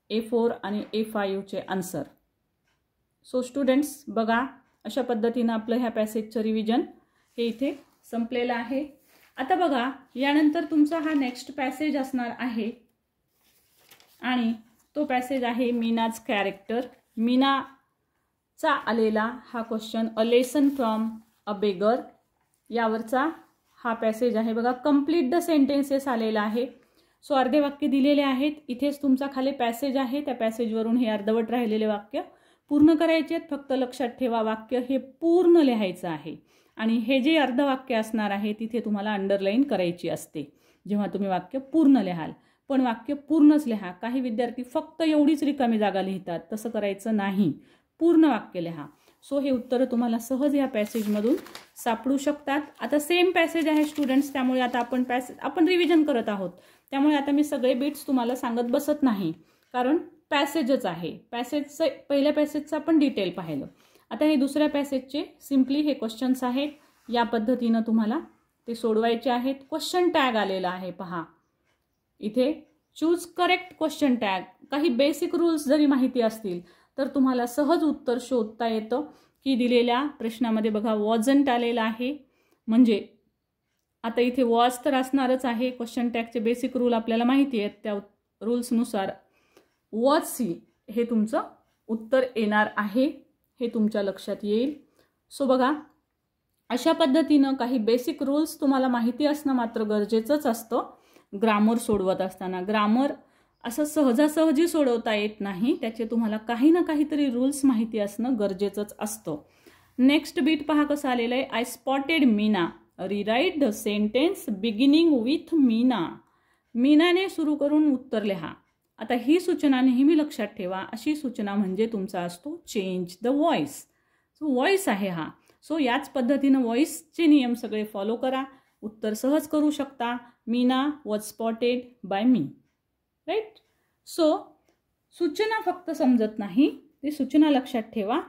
A4 आणि A5चे आन्सर. सो स्टुडंट्स बघा अशा पद्धतीनं आपलं ह्या पॅसेजचं रिव्हिजन हे इथे संपलेलं आहे. आता बघा यानंतर तुमचा हा नेक्स्ट पॅसेज असणार आहे आणि तो पॅसेज आहे मीनाज कॅरेक्टर. मीनाचा आलेला हा question a lesson from a beggar यावरचा हा पॅसेज आहे. बघा कंप्लीट द सेंटेन्सेस आलेला आहे. सो अर्धे वाक्य दिलेले आहेत. इथेच तुमचा खाली पॅसेज आहे. त्या पॅसेजवरून हे अर्धवट राहिलेले वाक्य पूर्ण करायचे आहेत. फक्त लक्षात ठेवा वाक्य हे पूर्ण लिहायचं आहे आणि हे जे अर्धवाक्य असणार आहे तिथे तुम्हाला अंडरलाईन करायची असते जेव्हा तुम्ही वाक्य पूर्ण लिहाल. पण वाक्य पूर्णच लिहा. काही विद्यार्थी फक्त एवढीच रिकामी जागा लिहितात. तसं करायचं नाही. पूर्ण वाक्य लिहा. सो हे उत्तरं तुम्हाला सहज या पॅसेजमधून सापडू शकतात. आता सेम पॅसेज आहे स्टुडंट्स. त्यामुळे आता आपण रिव्हिजन करत आहोत. त्यामुळे आता मी सगळे बिट्स तुम्हाला सांगत बसत नाही कारण पॅसेजच आहे. पॅसेजचं पहिल्या पॅसेजचं आपण डिटेल पाहिलं. आता हे दुसऱ्या पॅसेजचे सिम्पली हे क्वेश्चन्स आहेत. या पद्धतीनं तुम्हाला ते सोडवायचे आहेत. क्वेश्चन टॅग आलेला आहे पहा इथे. Choose correct question tag. काही बेसिक रूल्स जरी माहिती असतील तर तुम्हाला सहज उत्तर शोधता येतं की दिलेल्या प्रश्नामध्ये बघा वॉजंट आलेला आहे. म्हणजे आता इथे वॉज तर असणारच आहे. क्वेश्चन टॅगचे बेसिक रूल आपल्याला माहिती आहेत. त्या रूल्सनुसार वॉज सी हे तुमचं उत्तर येणार आहे. हे तुमच्या लक्षात येईल. सो बघा अशा पद्धतीनं काही बेसिक रूल्स तुम्हाला माहिती असणं मात्र गरजेचंच असतं ग्रामर सोडवत असताना. ग्रामर असं सहजासहजी सोडवता येत नाही. त्याचे तुम्हाला काही ना काहीतरी रूल्स माहिती असणं गरजेचंच असतं. नेक्स्ट बीट पहा कसं आलेलं आहे. I spotted Meena. Rewrite the sentence beginning with Meena. मीनाने सुरू करून उत्तर लिहा. आता ही सूचना नेहमी लक्षात ठेवा, अशी सूचना म्हणजे तुमचा असतो change the voice. So voice आहे हा. सो याच पद्धतीनं व्हॉइसचे नियम सगळे फॉलो करा, उत्तर सहज करू शकता. Meena was spotted by me. Right. So सूचना फक्त समजत नाही, ती सूचना लक्षात ठेवा.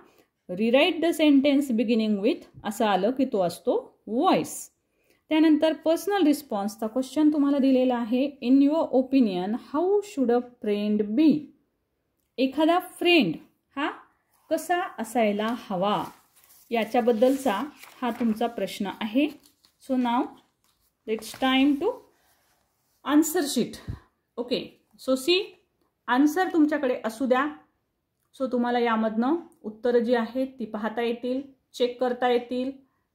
Rewrite the sentence beginning with असं आलं की तो असतो व्हॉइस. त्यानंतर पर्सनल रिस्पॉन्सचा क्वेश्चन तुम्हाला दिलेला आहे. In your opinion how should a friend be. एखादा फ्रेंड हा कसा असायला हवा याच्याबद्दलचा हा तुमचा प्रश्न आहे. So now it's time to answer sheet. Okay. So see answer तुमच्याकडे असू द्या. सो तुम्हाला यामधनं उत्तरं जी आहेत ती पाहता येतील, चेक करता येतील.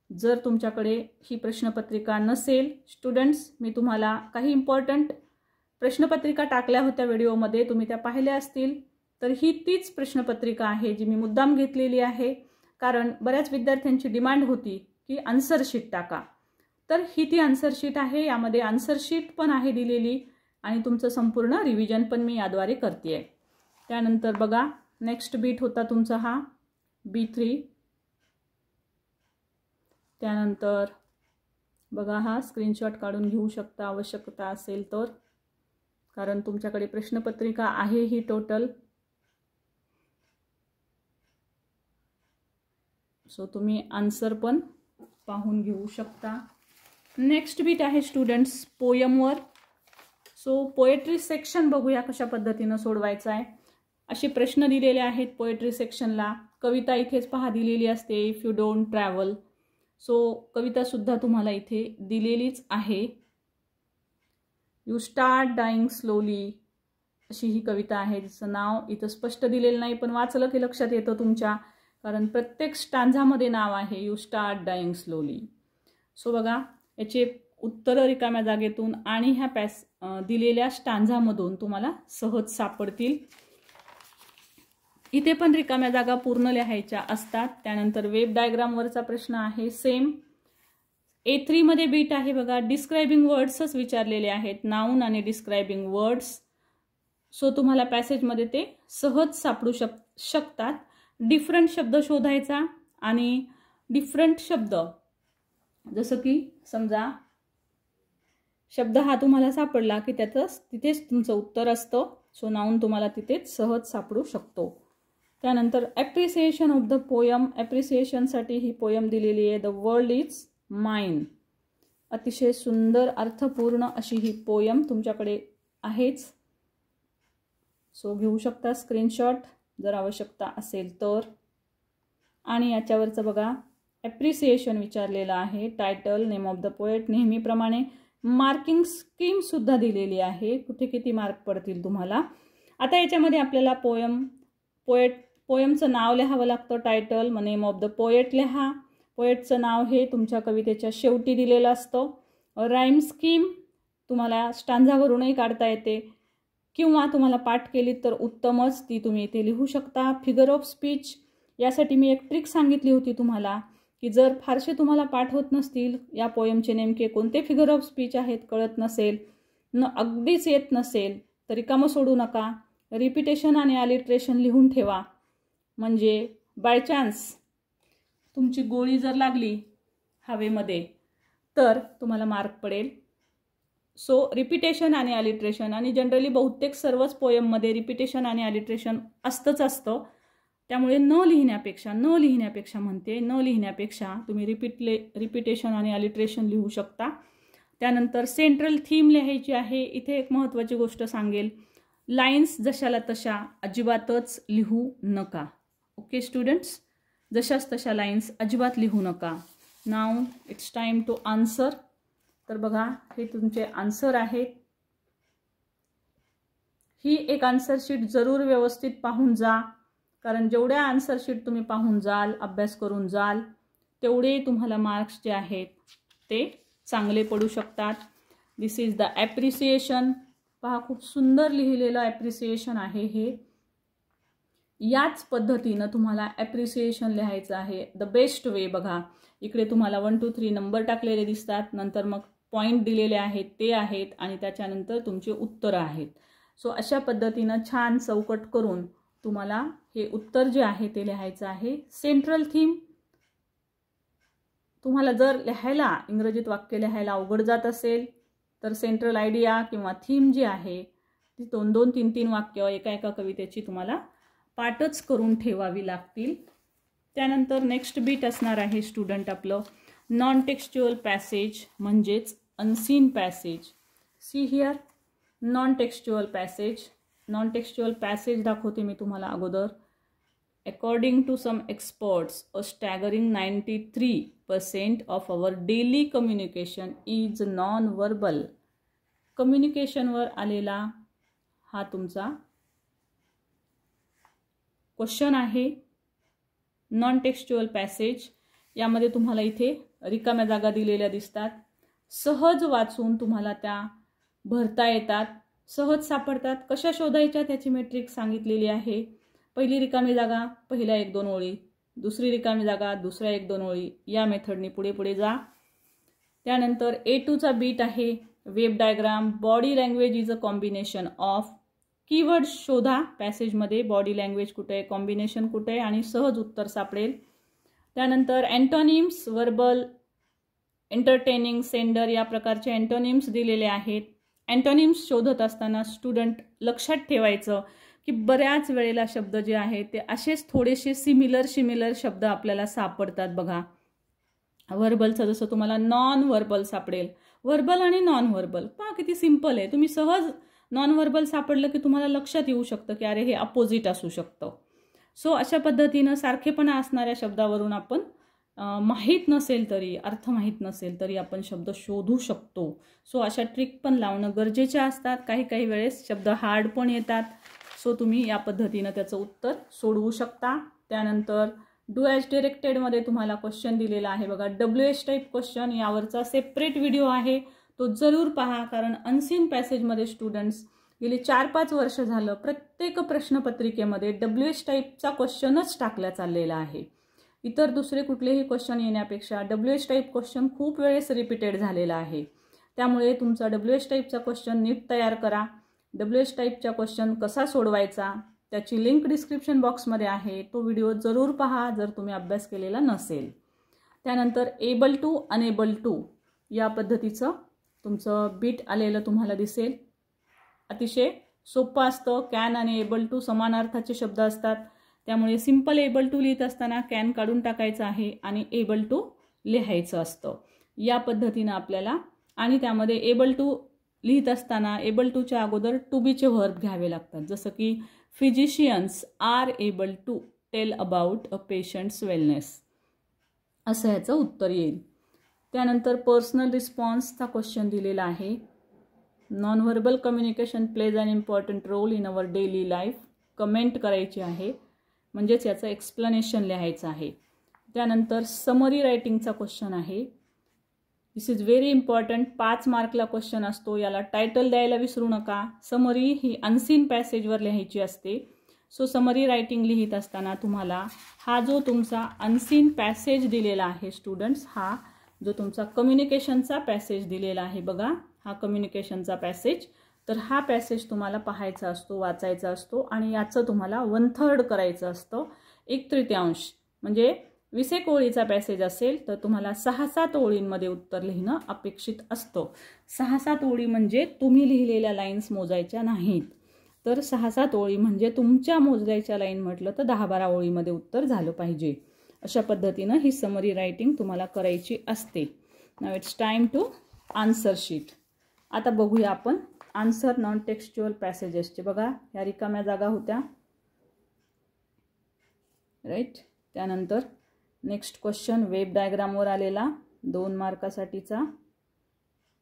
जर तुमच्याकडे ही प्रश्नपत्रिका नसेल स्टुडंट्स, मी तुम्हाला काही इम्पॉर्टंट प्रश्नपत्रिका टाकल्या होत्या व्हिडिओमध्ये, तुम्ही त्या पाहिल्या असतील. तर ही तीच प्रश्नपत्रिका आहे जी मी मुद्दाम घेतलेली आहे, कारण बऱ्याच विद्यार्थ्यांची डिमांड होती की आन्सर शीट टाका. तर ही ती आन्सर शीट आहे. यामध्ये आन्सर शीट पण आहे दिलेली आणि तुमचं संपूर्ण रिव्हिजन पण मी याद्वारे करते आहे. त्यानंतर बघा नेक्स्ट बीट होता तुमचा हा B3. त्यानंतर बघा हा स्क्रीनशॉट काढून घेऊ शकता आवश्यकता असेल तर, कारण तुमच्याकडे प्रश्नपत्रिका आहे ही टोटल. सो तुम्ही आन्सर पण पाहून घेऊ शकता. नेक्स्ट बीट आहे स्टुडंट्स पोयमवर. सो पोएट्री सेक्शन बघूया कशा पद्धतीनं सोडवायचं आहे. असे प्रश्न दिलेले आहेत पोएट्री सेक्शनला. कविता इथेच पहा दिलेली असते, if you don't travel. So कवितासुद्धा तुम्हाला इथे दिलेलीच आहे. यू स्टार्ट डाईंग स्लोली अशी ही कविता आहे, जिचं नाव इथं स्पष्ट दिलेलं नाही, पण वाचलं की लक्षात येतं तुमच्या, कारण प्रत्येक स्टांझामध्ये नाव आहे you start dying slowly. So बघा याचे उत्तरं रिकाम्या जागेतून आणि ह्या दिलेल्या स्टांझामधून तुम्हाला सहज सापडतील. इथे पण रिकाम्या जागा पूर्ण लिहायच्या असतात. त्यानंतर वेब डायग्रामवरचा प्रश्न आहे सेम. A3 मध्ये बीट आहे बघा, डिस्क्रायबिंग वर्ड्सच विचारलेले आहेत, नाऊन आणि डिस्क्रायबिंग वर्ड्स. सो तुम्हाला पॅसेजमध्ये ते सहज सापडू शकतात. डिफरंट शब्द शोधायचा आणि डिफरंट शब्द जसं की समजा शब्द हा तुम्हाला सापडला की तिथेच तुमचं उत्तर असतं. सो नाऊन तुम्हाला तिथेच सहज सापडू शकतो. त्यानंतर ॲप्रिसिएशन ऑफ द पोयम. ॲप्रिसिएशनसाठी ही पोयम दिलेली आहे द वर्ल्ड इज माइन. अतिशय सुंदर अर्थपूर्ण अशी ही पोयम तुमच्याकडे आहेच. सो घेऊ शकता स्क्रीनशॉट जर आवश्यकता असेल तर. आणि याच्यावरचं बघा ॲप्रिसिएशन विचारलेलं आहे, title, name of the poet. नेहमीप्रमाणे मार्किंग स्कीमसुद्धा दिलेली आहे, कुठे किती मार्क पडतील तुम्हाला. आता याच्यामध्ये आपल्याला पोयमचं नाव लिहावं लागतं, टायटल, मग नेम ऑफ द पोएट लिहा. पोएटचं नाव हे तुमच्या कवितेच्या शेवटी दिलेलं असतं. राईम स्कीम तुम्हाला स्टांझावरूनही काढता येते किंवा तुम्हाला पाठ केली तर उत्तमच, ती तुम्ही इथे लिहू शकता. फिगर ऑफ स्पीच, यासाठी मी एक ट्रिक सांगितली होती तुम्हाला की जर फारसे तुम्हाला पाठ होत नसतील, या पोयमचे नेमके कोणते फिगर ऑफ स्पीच आहेत कळत नसेल, अगदीच येत नसेल तर रिकामं सोडू नका. रिपिटेशन आणि अलिट्रेशन लिहून ठेवा, म्हणजे बाय चान्स तुमची गोळी जर लागली हवेमध्ये तर तुम्हाला मार्क पडेल. सो रिपिटेशन आणि अलिट्रेशन, आणि जनरली बहुतेक सर्वच पोयममध्ये रिपिटेशन आणि अलिट्रेशन असतं. त्यामुळे न लिहिण्यापेक्षा तुम्ही रिपिटेशन आणि अलिट्रेशन लिहू शकता. त्यानंतर सेंट्रल थीम लिहायची आहे. इथे एक महत्त्वाची गोष्ट सांगेल, लाईन्स जशाला तशा अजिबातच लिहू नका. ओके स्टुडंट्स, जशाच तशा लाईन्स अजिबात लिहू नका. नाव इट्स टाइम टू आन्सर. तर बघा हे तुमचे आन्सर आहेत. ही एक आन्सर शीट जरूर व्यवस्थित पाहून जा, कारण जेवढ्या आन्सर शीट तुम्ही पाहून जाल, अभ्यास करून जाल, तेवढे तुम्हाला मार्क्स जे आहेत ते चांगले पडू शकतात. दिस इज द ॲप्रिसिएशन. पहा खूप सुंदर लिहिलेलं ॲप्रिसिएशन आहे हे. याच पद्धतीनं तुम्हाला ॲप्रिसिएशन लिहायचं आहे द बेस्ट वे. बघा इकडे तुम्हाला 1 2 3 नंबर टाकलेले दिसतात, नंतर मग पॉईंट दिलेले आहेत ते आहेत, आणि त्याच्यानंतर तुमचे उत्तरं आहेत. सो अशा पद्धतीनं छान चौकट करून तुम्हाला हे उत्तर जे आहे ते लिहायचं आहे. सेंट्रल थीम तुम्हाला जर लिहायला इंग्रजीत वाक्य लिहायला अवघड जात असेल तर सेंट्रल आयडिया किंवा थीम जी आहे ती 2-2, 3-3 वाक्य एका कवितेची तुम्हाला पाठच करून ठेवावी लागतील. त्यानंतर नेक्स्ट बीट असणार आहे स्टुडंट आपलं नॉन टेक्स्च्युअल पॅसेज म्हणजेच unseen passage. See here non textual passage दाखवते मी तुम्हाला अगोदर. According to some experts, a staggering 93% of our daily communication is non-verbal. कम्युनिकेशनवर आलेला हा तुमचा क्वेश्चन आहे. नॉन टेक्स्च्युअल पॅसेज यामध्ये तुम्हाला इथे रिकाम्या जागा दिलेल्या दिसतात. सहज वाचून तुम्हाला त्या भरता येतात, सहज सापडतात. कशा शोधायच्या त्याची मेट्रिक सांगितलेली आहे. पहिली रिकामी जागा पहिल्या 1-2 ओळी, दुसरी रिकामी जागा दुसऱ्या 1-2 ओळी, या मेथडने पुढे पुढे जा. त्यानंतर A2 चा बीट आहे web diagram. Body language is a combination of. Keyword शोधा पॅसेजमध्ये, बॉडी लँग्वेज कुठे आहे, कॉम्बिनेशन कुठे आहे आणि सहज उत्तर सापडेल. त्यानंतर अँटोनिम्स, वर्बल, एंटरटेनिंग, सेंडर या प्रकारचे अँटोनिम्स दिलेले आहेत. अँटोनिम्स शोधत असताना स्टुडंट लक्षात ठेवायचं की बऱ्याच वेळेला शब्द जे आहेत ते असेच थोडेसे सिमिलर शब्द आपल्याला सापडतात बघा. व्हर्बलचं जसं तुम्हाला नॉन व्हर्बल सापडेल, व्हर्बल आणि नॉन व्हर्बल पहा किती सिंपल आहे. तुम्ही सहज नॉन व्हर्बल सापडलं की तुम्हाला लक्षात येऊ शकतं की अरे हे अपोजिट असू शकतं. सो अशा पद्धतीनं सारखेपणा असणाऱ्या शब्दावरून आपण माहीत नसेल तरी, अर्थ माहीत नसेल तरी आपण शब्द शोधू शकतो. सो अशा ट्रिक पण लावणं गरजेच्या असतात. काही वेळेस शब्द हार्ड पण येतात. सो तुम्ही या पद्धतीनं त्याचं उत्तर सोडवू शकता. त्यानंतर डू ॲज डिरेक्टेडमध्ये तुम्हाला क्वेश्चन दिलेला आहे बघा. WH टाईप क्वेश्चन यावरचा सेपरेट व्हिडिओ आहे, तो जरूर पहा. कारण अनसीन पॅसेजमध्ये स्टुडंट्स गेली 4-5 वर्ष झालं प्रत्येक प्रश्नपत्रिकेमध्ये WH टाईपचा क्वेश्चनच टाकला चाललेला आहे. इतर दुसरे कुठलेही क्वेश्चन येण्यापेक्षा WH टाईप क्वेश्चन खूप वेळेस रिपीटेड झालेला आहे. त्यामुळे तुमचा WH टाईपचा क्वेश्चन नीट तयार करा. WH टाईपचा क्वेश्चन कसा सोडवायचा त्याची लिंक डिस्क्रिप्शन बॉक्समध्ये आहे, तो व्हिडिओ जरूर पहा जर तुम्ही अभ्यास केलेला नसेल. त्यानंतर एबल टू, अनेबल टू या पद्धतीचं तुमचं बीट आलेलं तुम्हाला दिसेल. अतिशय सोपं असतं. कॅन आणि एबल टू समानार्थाचे शब्द असतात. त्यामुळे सिंपल एबल टू लिहित असताना कॅन काढून टाकायचं आहे आणि एबल टू लिहायचं असतं. या पद्धतीनं आपल्याला, आणि त्यामध्ये एबल टू लिहित असताना एबल टूच्या अगोदर टू बीचे व्हर्ब घ्यावे लागतात. जसं की physicians are able to tell about a patient's wellness, असं ह्याचं उत्तर येईल. त्यानंतर पर्सनल रिस्पॉन्सचा क्वेश्चन दिलेला आहे. Non verbal communication plays an important role in our daily life. Comment करायची आहे, म्हणजेच याचं एक्सप्लेनेशन लिहायचं आहे. त्यानंतर समरी रायटिंगचा क्वेश्चन आहे. दिस इज व्हेरी इम्पॉर्टंट. 5 मार्कला क्वेश्चन असतो. याला टायटल द्यायला विसरू नका. समरी ही अनसीन पॅसेजवर लिहायची असते. सो समरी रायटिंग लिहित असताना तुम्हाला हा जो तुमचा अनसीन पॅसेज दिलेला आहे स्टुडंट्स, हा जो तुमचा कम्युनिकेशनचा पॅसेज दिलेला आहे बघा, हा कम्युनिकेशनचा पॅसेज, तर हा पॅसेज तुम्हाला पाहायचा असतो, वाचायचा असतो आणि याचं तुम्हाला 1/3 करायचं असतं. 1/3 म्हणजे 20 ओळीचा पॅसेज असेल तर तुम्हाला 6-7 ओळींमध्ये उत्तर लिहिणं अपेक्षित असतं. 6-7 ओळी म्हणजे तुम्ही लिहिलेल्या लाईन्स मोजायच्या नाहीत, तर 6-7 ओळी म्हणजे तुमच्या मोजायच्या लाईन म्हटलं तर 10-12 ओळीमध्ये उत्तर झालं पाहिजे. अशा पद्धतीनं ही समरी रायटिंग तुम्हाला करायची असते. Now it's time to answer sheet. आता बघूया आपण आन्सर नॉन टेक्स्च्युअल पॅसेजेसचे. बघा ह्या रिकाम्या जागा होत्या, राईट. त्यानंतर नेक्स्ट क्वेश्चन वेब डायग्रामवर आलेला 2 मार्कासाठीचा.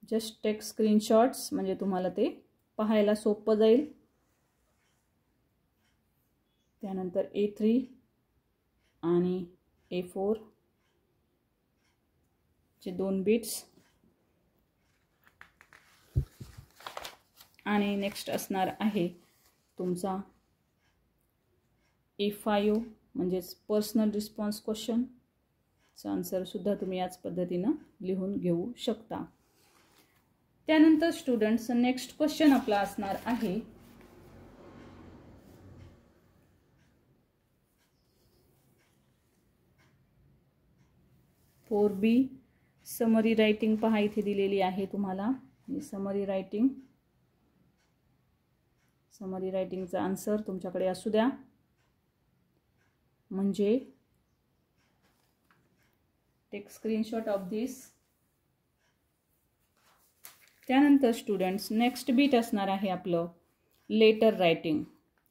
जस्ट टेक स्क्रीनशॉट्स म्हणजे तुम्हाला ते पाहायला सोपं जाईल. त्यानंतर A3 आणि A4 चे 2 बीट्स. आणि नेक्स्ट असणार आहे तुमचा A5 म्हणजेच पर्सनल रिस्पॉन्स क्वेश्चनचा आन्सरसुद्धा तुम्ही याच पद्धतीनं लिहून घेऊ शकता. त्यानंतर स्टुडंट्स नेक्स्ट क्वेश्चन आपला असणार आहे 4B समरी रायटिंग पहा इथे दिलेली आहे तुम्हाला. ही समरी रायटिंगचा आन्सर तुमच्याकडे असू द्या, म्हणजे टेक स्क्रीनशॉट ऑफ दिस. त्यानंतर स्टुडंट्स नेक्स्ट बीट असणार आहे आपलं लेटर रायटिंग.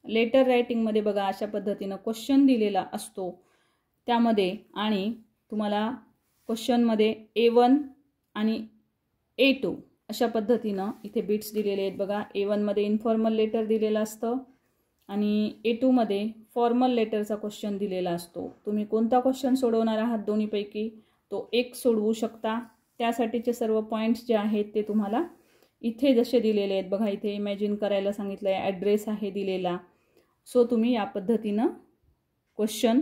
लेटर रायटिंगमध्ये बघा अशा पद्धतीनं क्वेश्चन दिलेला असतो त्यामध्ये, आणि तुम्हाला क्वेश्चनमध्ये A1 आणि A2 अशा पद्धतीनं इथे बीट्स दिलेले आहेत बघा. A1 मध्ये इन्फॉर्मल लेटर दिलेलं असतं आणि A2 मध्ये फॉर्मल लेटरचा क्वेश्चन दिलेला असतो. तुम्ही कोणता क्वेश्चन सोडवणार आहात दोन्हीपैकी तो एक सोडवू शकता. त्यासाठीचे सर्व पॉईंट्स जे आहेत ते तुम्हाला इथे जसे दिलेले आहेत बघा. इथे इमॅजिन करायला सांगितलं आहे, ॲड्रेस आहे दिलेला. सो तुम्ही या पद्धतीनं क्वेश्चन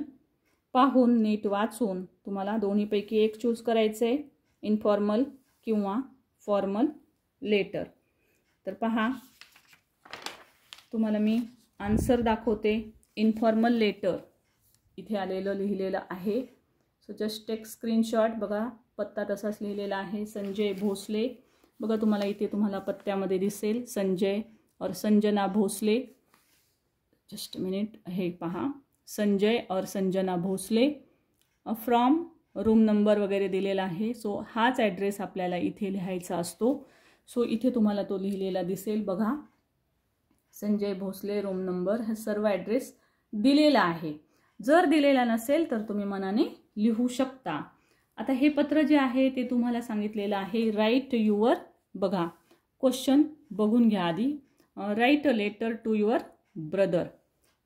पाहून नीट वाचून तुम्हाला दोन्हीपैकी एक चूज करायचं आहे, इन्फॉर्मल किंवा फॉर्मल लेटर. तर पहा तुम्हाला मी आन्सर दाखवते. इन्फॉर्मल लेटर इथे आलेलं लिहिलेलं आहे. So just take screenshot. बघा पत्ता तसाच लिहिलेला आहे, संजय भोसले. बघा तुम्हाला इथे तुम्हाला पत्त्यामध्ये दिसेल संजय और संजना भोसले. जस्ट मिनिट, हे पहा संजय और Sanjana Bhosale. From room number वगैरे दिलेला आहे. सो हाच ॲड्रेस आपल्याला इथे लिहायचा असतो. सो इथे तुम्हाला तो लिहिलेला दिसेल बघा, संजय भोसले रूम नंबर, हा सर्व ॲड्रेस दिलेला आहे. जर दिलेला नसेल तर तुम्ही मनाने लिहू शकता. आता हे पत्र जे आहे ते तुम्हाला सांगितलेलं आहे राईट युअर. बघा क्वेश्चन बघून घ्या आधी. Write a letter to your brother.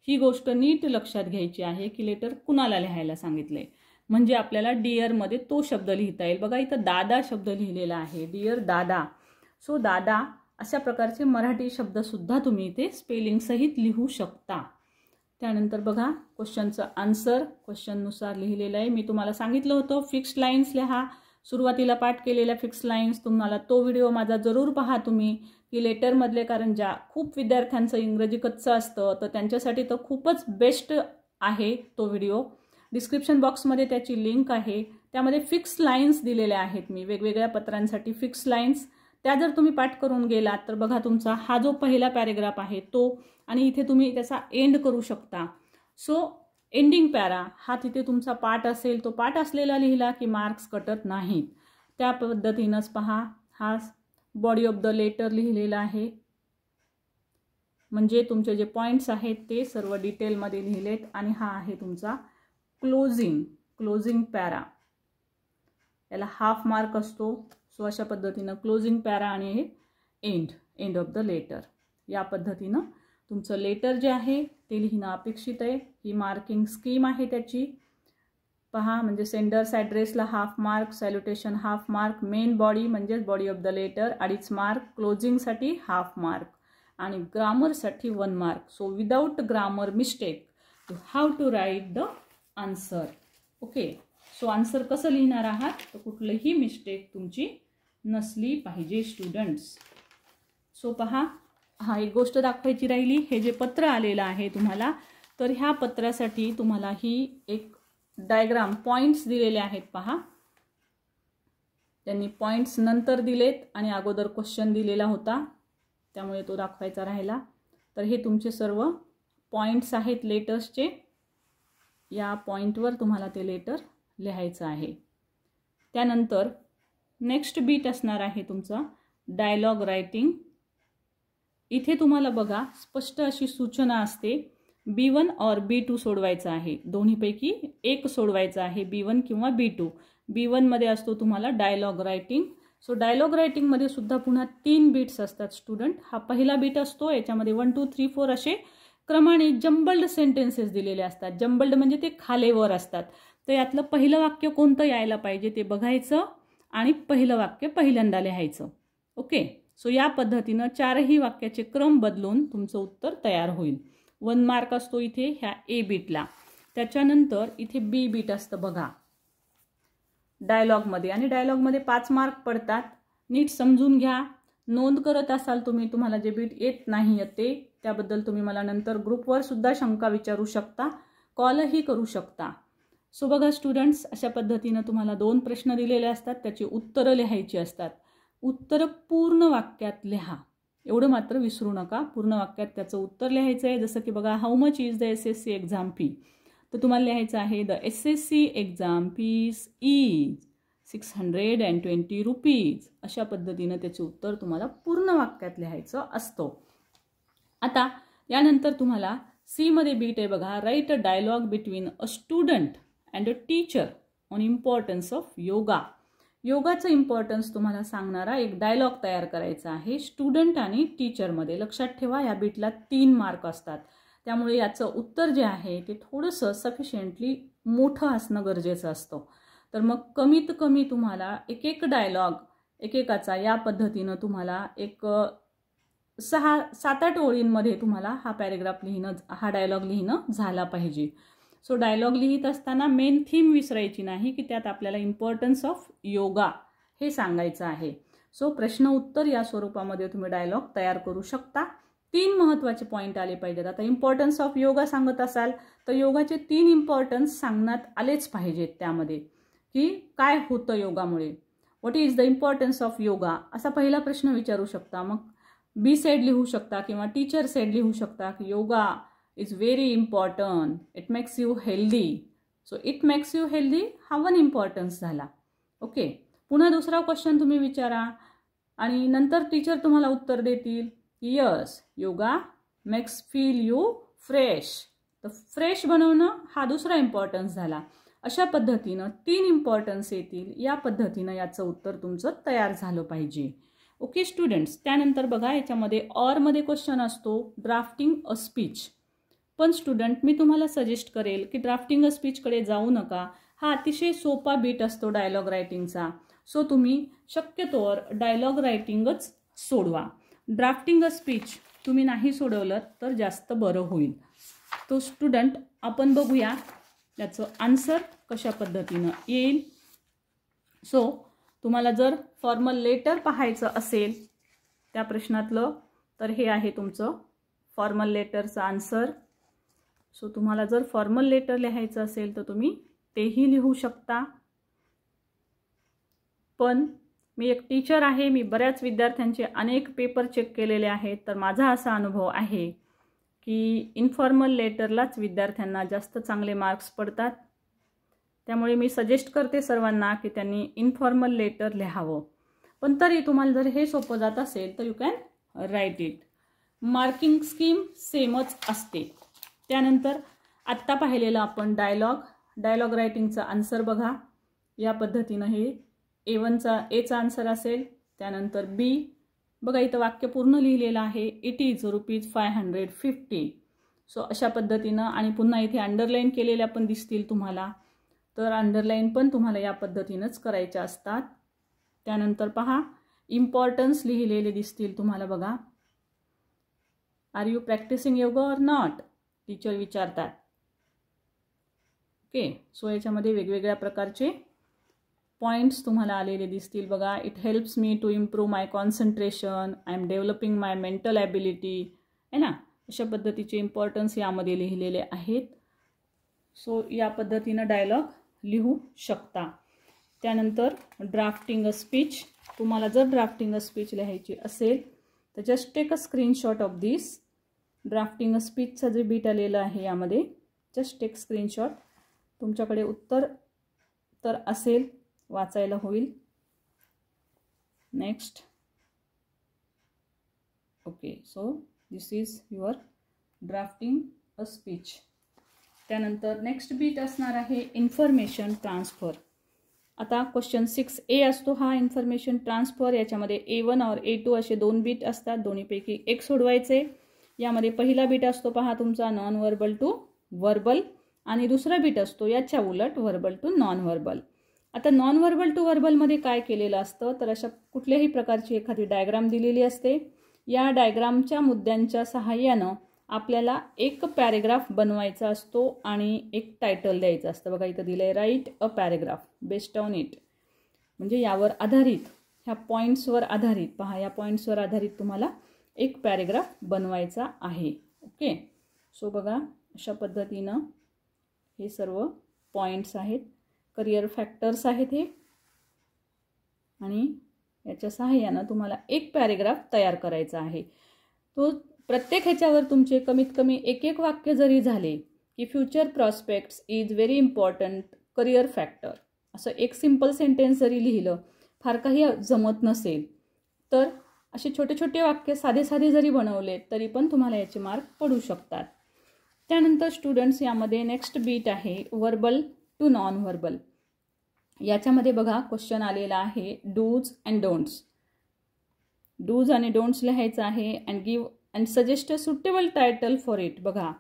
ही गोष्ट नीट लक्षात घ्यायची आहे की लेटर कुणाला लिहायला सांगितले, म्हणजे आपल्याला डिअरमध्ये तो शब्द लिहिता येईल. बघा इथं दादा शब्द लिहिलेला आहे, डिअर दादा. सो दादा अशा प्रकारचे मराठी शब्दसुद्धा तुम्ही इथे स्पेलिंगसहित लिहू शकता. त्यानंतर बघा क्वेश्चनचं आन्सर क्वेश्चननुसार लिहिलेलं आहे. मी तुम्हाला सांगितलं होतं फिक्स्ड लाईन्स लिहा. सुरुवातीला पाठ केलेल्या फिक्स्ड लाईन्स तुम्हाला तो व्हिडिओ माझा जरूर पहा तुम्ही, की लेटरमधले, कारण ज्या खूप विद्यार्थ्यांचं इंग्रजी कच्चं असतं तर त्यांच्यासाठी तर खूपच बेस्ट आहे तो व्हिडिओ. डिस्क्रिप्शन बॉक्समध्ये त्याची लिंक आहे. त्यामध्ये फिक्स्ड लाईन्स दिलेल्या आहेत मी वेगवेगळ्या पत्रांसाठी फिक्स्ड लाईन्स. त्या जर तुम्ही पाठ करून गेलात तर बघा तुमचा हा जो पहिला पॅरेग्राफ आहे तो, आणि इथे तुम्ही त्याचा एंड करू शकता. सो एंडिंग पॅरा हा तिथे तुमचा पाठ असेल, तो पाठ असलेला लिहिला की मार्क्स कटत नाहीत. त्या पद्धतीनंच पहा हा बॉडी ऑफ द लेटर लिहिलेला आहे, म्हणजे तुमचे जे पॉईंट्स आहेत ते सर्व डिटेलमध्ये लिहिलेत. आणि हा आहे तुमचा क्लोजिंग पॅरा, याला हाफ मार्क असतो. सो अशा पद्धतीनं क्लोजिंग पॅरा आणि हे एंड ऑफ द लेटर, या पद्धतीनं तुमचं लेटर जे आहे ते लिहिणं अपेक्षित आहे. ही मार्किंग स्कीम आहे त्याची पहा, म्हणजे सेंडर्स ॲड्रेसला half mark, salutation half mark, main body म्हणजेच body of the letter 2.5 mark, क्लोजिंगसाठी हाफ मार्क आणि ग्रामरसाठी 1 mark. So without grammar mistake you have to write the answer. Okay, so answer कसं लिहिणार आहात तर कुठलीही मिस्टेक तुमची नसली पाहिजे स्टुडंट्स. सो पहा हा एक गोष्ट दाखवायची राहिली, हे जे पत्र आलेलं आहे तुम्हाला, तर ह्या पत्रासाठी तुम्हाला ही एक डायग्राम पॉईंट्स दिलेले आहेत पहा. त्यांनी पॉईंट्स नंतर दिलेत आणि अगोदर क्वेश्चन दिलेला होता त्यामुळे तो दाखवायचा राहिला. तर हे तुमचे सर्व पॉईंट्स आहेत लेटर्सचे. या पॉईंटवर तुम्हाला ते लेटर लिहायचं आहे. त्यानंतर नेक्स्ट बीट असणार आहे तुमचा डायलॉग रायटिंग. इथे तुम्हाला बघा स्पष्ट अशी सूचना असते, B1 और B2 सोडवायचं आहे, दोन्हीपैकी एक सोडवायचं आहे, B1 किंवा B2. B1 मध्ये असतो तुम्हाला डायलॉग रायटिंग. सो डायलॉग रायटिंगमध्ये सुद्धा पुन्हा 3 बीट्स असतात स्टुडंट. हा पहिला बीट असतो, याच्यामध्ये 1 2 3 4 असे क्रमाने जम्बल्ड सेंटेन्सेस दिलेले असतात. जम्बल्ड म्हणजे ते खालेवर असतात. तर यातलं पहिलं वाक्य कोणतं यायला पाहिजे ते बघायचं आणि पहिलं वाक्य पहिल्यांदा लिहायचं. ओके, सो या पद्धतीनं 4ही वाक्याचे क्रम बदलून तुमचं उत्तर तयार होईल. 1 मार्क असतो इथे ह्या A बीटला. त्याच्यानंतर इथे B बीट असतं बघा डायलॉगमध्ये, आणि डायलॉगमध्ये 5 मार्क पडतात. नीट समजून घ्या. नोंद करत असाल तुम्ही, तुम्हाला जे बीट येत नाही ते त्याबद्दल तुम्ही मला नंतर ग्रुपवर सुद्धा शंका विचारू शकता, कॉलही करू शकता. सो बघा स्टुडंट्स, अशा पद्धतीनं तुम्हाला 2 प्रश्न दिलेले असतात, त्याची उत्तरं लिहायची असतात. उत्तरं पूर्ण वाक्यात लिहा, एवढं मात्र विसरू नका. पूर्ण वाक्यात त्याचं उत्तर लिहायचं आहे. जसं की बघा, how much is the SSC exam fee, तर तुम्हाला लिहायचं आहे the SSC exam fees is 620 rupees. अशा पद्धतीनं त्याचे उत्तर तुम्हाला पूर्ण वाक्यात लिहायचं असतं. आता यानंतर तुम्हाला सी मध्ये बीट आहे बघा, write a dialogue between a student and a teacher on importance of yoga. योगाचं इम्पॉर्टन्स तुम्हाला सांगणारा एक डायलॉग तयार करायचा आहे स्टुडंट आणि टीचरमध्ये. लक्षात ठेवा, या बीटला 3 मार्क असतात, त्यामुळे याचं उत्तर जे आहे ते थोडंसं सफिशियंटली मोठं असणं गरजेचं असतं. तर मग कमीत कमी तुम्हाला एक डायलॉग एकेकाचा या पद्धतीनं तुम्हाला एक 6-7-8 ओळींमध्ये तुम्हाला हा पॅरेग्राफ लिहिणं, हा डायलॉग लिहिणं झाला पाहिजे. सो डायलॉग लिहित असताना मेन थीम विसरायची नाही की त्यात आपल्याला इम्पॉर्टन्स ऑफ योगा हे सांगायचं आहे. सो प्रश्न उत्तर या स्वरूपामध्ये तुम्ही डायलॉग तयार करू शकता. 3 महत्त्वाचे पॉईंट आले पाहिजेत. आता इम्पॉर्टन्स ऑफ योगा सांगत असाल तर योगाचे 3 इम्पॉर्टन्स सांगण्यात आलेच पाहिजेत त्यामध्ये, की काय होतं योगामुळे, what is the importance of yoga, असा पहिला प्रश्न विचारू शकता. मग बी सेड लिहू शकता किंवा टीचर सेड लिहू शकता की yoga is very important, it makes you healthy. So it makes you healthy हा 1 इम्पॉर्टन्स झाला. ओके, पुन्हा दुसरा क्वेश्चन तुम्ही विचारा आणि नंतर टीचर तुम्हाला उत्तर देतील की yes, yoga makes feel you fresh. तर फ्रेश बनवणं हा दुसरा इम्पॉर्टन्स झाला. अशा पद्धतीनं 3 इम्पॉर्टन्स येतील. या पद्धतीनं याचं उत्तर तुमचं तयार झालं पाहिजे. ओके स्टुडंट्स, त्यानंतर बघा याच्यामध्ये ऑरमध्ये क्वेश्चन असतो ड्राफ्टिंग अ स्पीच. पण स्टुडंट, मी तुम्हाला सजेस्ट करेल की ड्राफ्टिंग अ स्पीचकडे जाऊ नका. हा अतिशय सोपा बीट असतो डायलॉग रायटिंगचा. सो तुम्ही शक्यतोवर डायलॉग रायटिंगच सोडवा. ड्राफ्टिंग अ स्पीच तुम्ही नाही सोडवलं तर जास्त बरं होईल. तो स्टुडंट, आपण बघूया त्याचं आन्सर कशा पद्धतीनं येईल. सो तुम्हाला जर फॉर्मल लेटर पाहायचं असेल त्या प्रश्नातलं, तर हे आहे तुमचं फॉर्मल लेटरचं आन्सर. सो तुम्हाला जर फॉर्मल लेटर लिहायचं असेल तर तुम्ही तेही लिहू शकता. पण मी एक टीचर आहे, मी बऱ्याच विद्यार्थ्यांचे अनेक पेपर चेक केलेले आहेत, तर माझा असा अनुभव आहे की इन्फॉर्मल लेटरलाच विद्यार्थ्यांना जास्त चांगले मार्क्स पडतात. त्यामुळे मी सजेस्ट करते सर्वांना की त्यांनी इन्फॉर्मल लेटर लिहावं. पण तरी तुम्हाला जर हे सोपं जात असेल तर you can write it. Marking scheme सेमच असते. त्यानंतर आत्ता पाहिलेलं आपण डायलॉग रायटिंगचा आन्सर बघा. या पद्धतीनं हे एचा आन्सर असेल. त्यानंतर बी बघा, इथं वाक्य पूर्ण लिहिलेलं आहे, इट इज ₹550. सो अशा पद्धतीनं, आणि पुन्हा इथे अंडरलाईन केलेल्या पण दिसतील तुम्हाला, तर अंडरलाईन पण तुम्हाला या पद्धतीनंच करायच्या असतात. त्यानंतर पहा, इम्पॉर्टन्स लिहिलेले दिसतील तुम्हाला बघा. Are you practising yoga or not, teacher विचारतात. ओके, सो याच्यामध्ये वेगवेगळ्या प्रकारचे पॉईंट्स तुम्हाला आलेले दिसतील बघा. It helps me to improve my concentration, I am developing my mental ability, आहे ना. अशा पद्धतीचे इम्पॉर्टन्स यामध्ये लिहिलेले आहेत. सो या पद्धतीनं डायलॉग लिहू शकता. त्यानंतर ड्राफ्टिंग अ स्पीच. तुम्हाला जर ड्राफ्टिंग अ स्पीच लिहायची असेल तर just take a screenshot of this. Drafting a स्पीचचं जे बीट आलेलं आहे यामध्ये जस्ट टेक स्क्रीनशॉट. तुमच्याकडे उत्तर तर असेल, वाचायला होईल. Next. Okay, so this is your drafting a speech. त्यानंतर नेक्स्ट बीट असणार आहे इन्फॉर्मेशन ट्रान्सफर. आता क्वेश्चन 6A असतो हा इन्फॉर्मेशन ट्रान्सफर. याच्यामध्ये A1 और A2 असे 2 बीट असतात. दोन्हीपैकी एक सोडवायचे. यामध्ये पहिला बीट असतो पहा तुमचा नॉन व्हर्बल टू व्हर्बल, आणि दुसरा बीट असतो याच्या उलट व्हर्बल टू नॉन व्हर्बल. आता नॉन व्हर्बल टू व्हर्बलमध्ये काय केलेलं असतं, तर अशा कुठल्याही प्रकारची एखादी डायग्राम दिलेली असते. या डायग्रामच्या मुद्द्यांच्या सहाय्यानं आपल्याला एक पॅरेग्राफ बनवायचा असतो आणि एक टायटल द्यायचं असतं. बघा इथं दिलं आहे, right a paragraph based on it. म्हणजे यावर आधारित, ह्या पॉईंट्सवर आधारित, पहा या पॉईंट्सवर आधारित तुम्हाला एक पॅरेग्राफ बनवायचा आहे. ओके, सो बघा अशा पद्धतीनं हे सर्व पॉइंट्स आहेत, करिअर फॅक्टर्स आहेत हे, आणि याच्या सहाय्यानं तुम्हाला एक पॅरेग्राफ तयार करायचा आहे. तो प्रत्येक ह्याच्यावर तुमचे कमीत कमी एक वाक्य जरी झाले की future prospects is very important career factor, असं एक सिम्पल सेंटेन्स जरी लिहिलं, फार काही जमत नसेल तर असे छोटे छोटे वाक्य साधे साधे जरी बनवले तरी पण तुम्हाला याचे मार्क पडू शकतात. त्यानंतर स्टुडंट्स यामध्ये नेक्स्ट बीट आहे व्हर्बल टू नॉन व्हर्बल. याच्यामध्ये बघा क्वेश्चन आलेला आहे डूज अँड डोंट्स. डूज आणि डोंट्स लिहायचं आहे and give and suggest a suitable title for it. बघा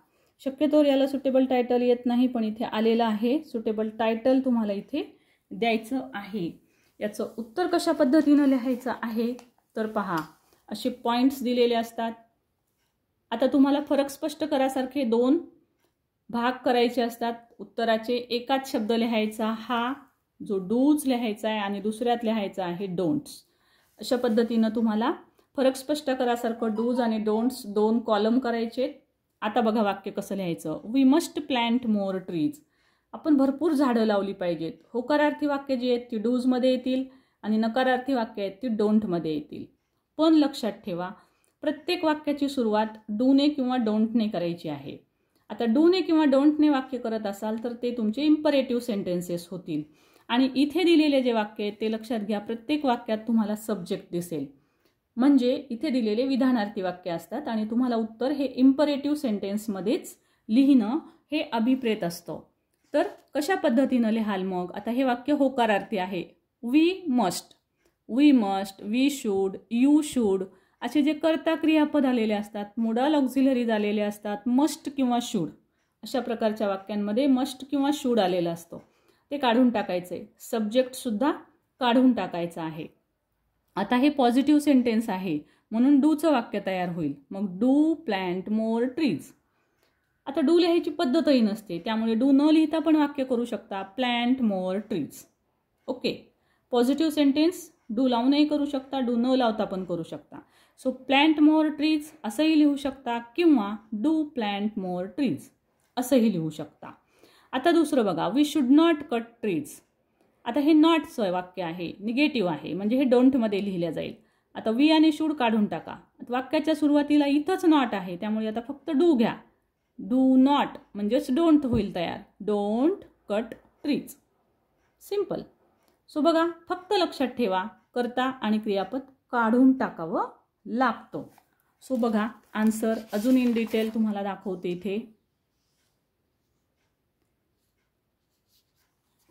शक्यतोवर याला सुटेबल टायटल येत नाही, पण इथे आलेलं आहे. सुटेबल टायटल तुम्हाला इथे द्यायचं आहे. याचं उत्तर कशा पद्धतीनं लिहायचं आहे तर पहा, असे पॉइंट्स दिलेले असतात. आता तुम्हाला फरक स्पष्ट करासारखे 2 भाग करायचे असतात उत्तराचे. एकाच शब्द लिहायचा हा जो डूज लिहायचा आहे आणि दुसऱ्यात लिहायचा आहे डोंट्स. अशा पद्धतीनं तुम्हाला फरक स्पष्ट करासारखं डूज आणि डोंट्स 2 कॉलम करायचे. आता बघा वाक्य कसं लिहायचं. We must plant more trees. आपण भरपूर झाडं लावली पाहिजेत. होकारार्थी वाक्य जी आहेत ती डूजमध्ये येतील आणि नकारार्थी वाक्य आहेत ती डोंटमध्ये येतील. पण लक्षात ठेवा, प्रत्येक वाक्याची सुरुवात डूने किंवा डोंटने करायची आहे. आता डूने किंवा डोंटने वाक्य करत असाल तर ते तुमचे इम्परेटिव्ह सेंटेन्सेस होतील. आणि इथे दिलेले जे वाक्य आहेत ते लक्षात घ्या, प्रत्येक वाक्यात तुम्हाला सब्जेक्ट दिसेल. म्हणजे इथे दिलेले विधानार्थी वाक्य असतात आणि तुम्हाला उत्तर हे इम्परेटिव्ह सेंटेन्समध्येच लिहिणं हे अभिप्रेत असतं. तर कशा पद्धतीनं लिहाल मग? आता हे वाक्य होकारार्थी आहे. We must, we should, you should असे जे कर्ता क्रियापद आलेले असतात, मोडाल ऑक्झिलरीज आलेले असतात, मस्ट किंवा शूड, अशा प्रकारच्या वाक्यांमध्ये मस्ट किंवा शूड आलेलं असतं, ते काढून टाकायचे. सब्जेक्टसुद्धा काढून टाकायचं आहे. आता हे पॉझिटिव्ह सेंटेन्स आहे म्हणून डूचं वाक्य तयार होईल. मग डू प्लॅन्ट मोर ट्रीज. आता डू लिहायची पद्धतही नसते, त्यामुळे डू न लिहिता पण वाक्य करू शकता, plant more trees. Okay, positive sentence do लावूनही करू शकता, डू न लावता पण करू शकता. सो प्लॅन्ट मोर ट्रीज असंही लिहू शकता किंवा डू प्लॅन्ट मोर ट्रीज असंही लिहू शकता. आता दुसरं बघा, we should not cut trees. आता हे नॉटचं वाक्य आहे, निगेटिव्ह आहे, म्हणजे हे डोंटमध्ये लिहिलं जाईल. आता वी आणि शुड काढून टाका. वाक्याच्या सुरुवातीला इथंच नॉट आहे, त्यामुळे आता फक्त डू घ्या. डू नॉट म्हणजेच डोंट होईल तयार. Don't cut trees. Simple. So बघा, फक्त लक्षात ठेवा, कर्ता आणि क्रियापद काढून टाकावं लागतो. सो बघा, आन्सर अजून इन डिटेल तुम्हाला दाखवते इथे.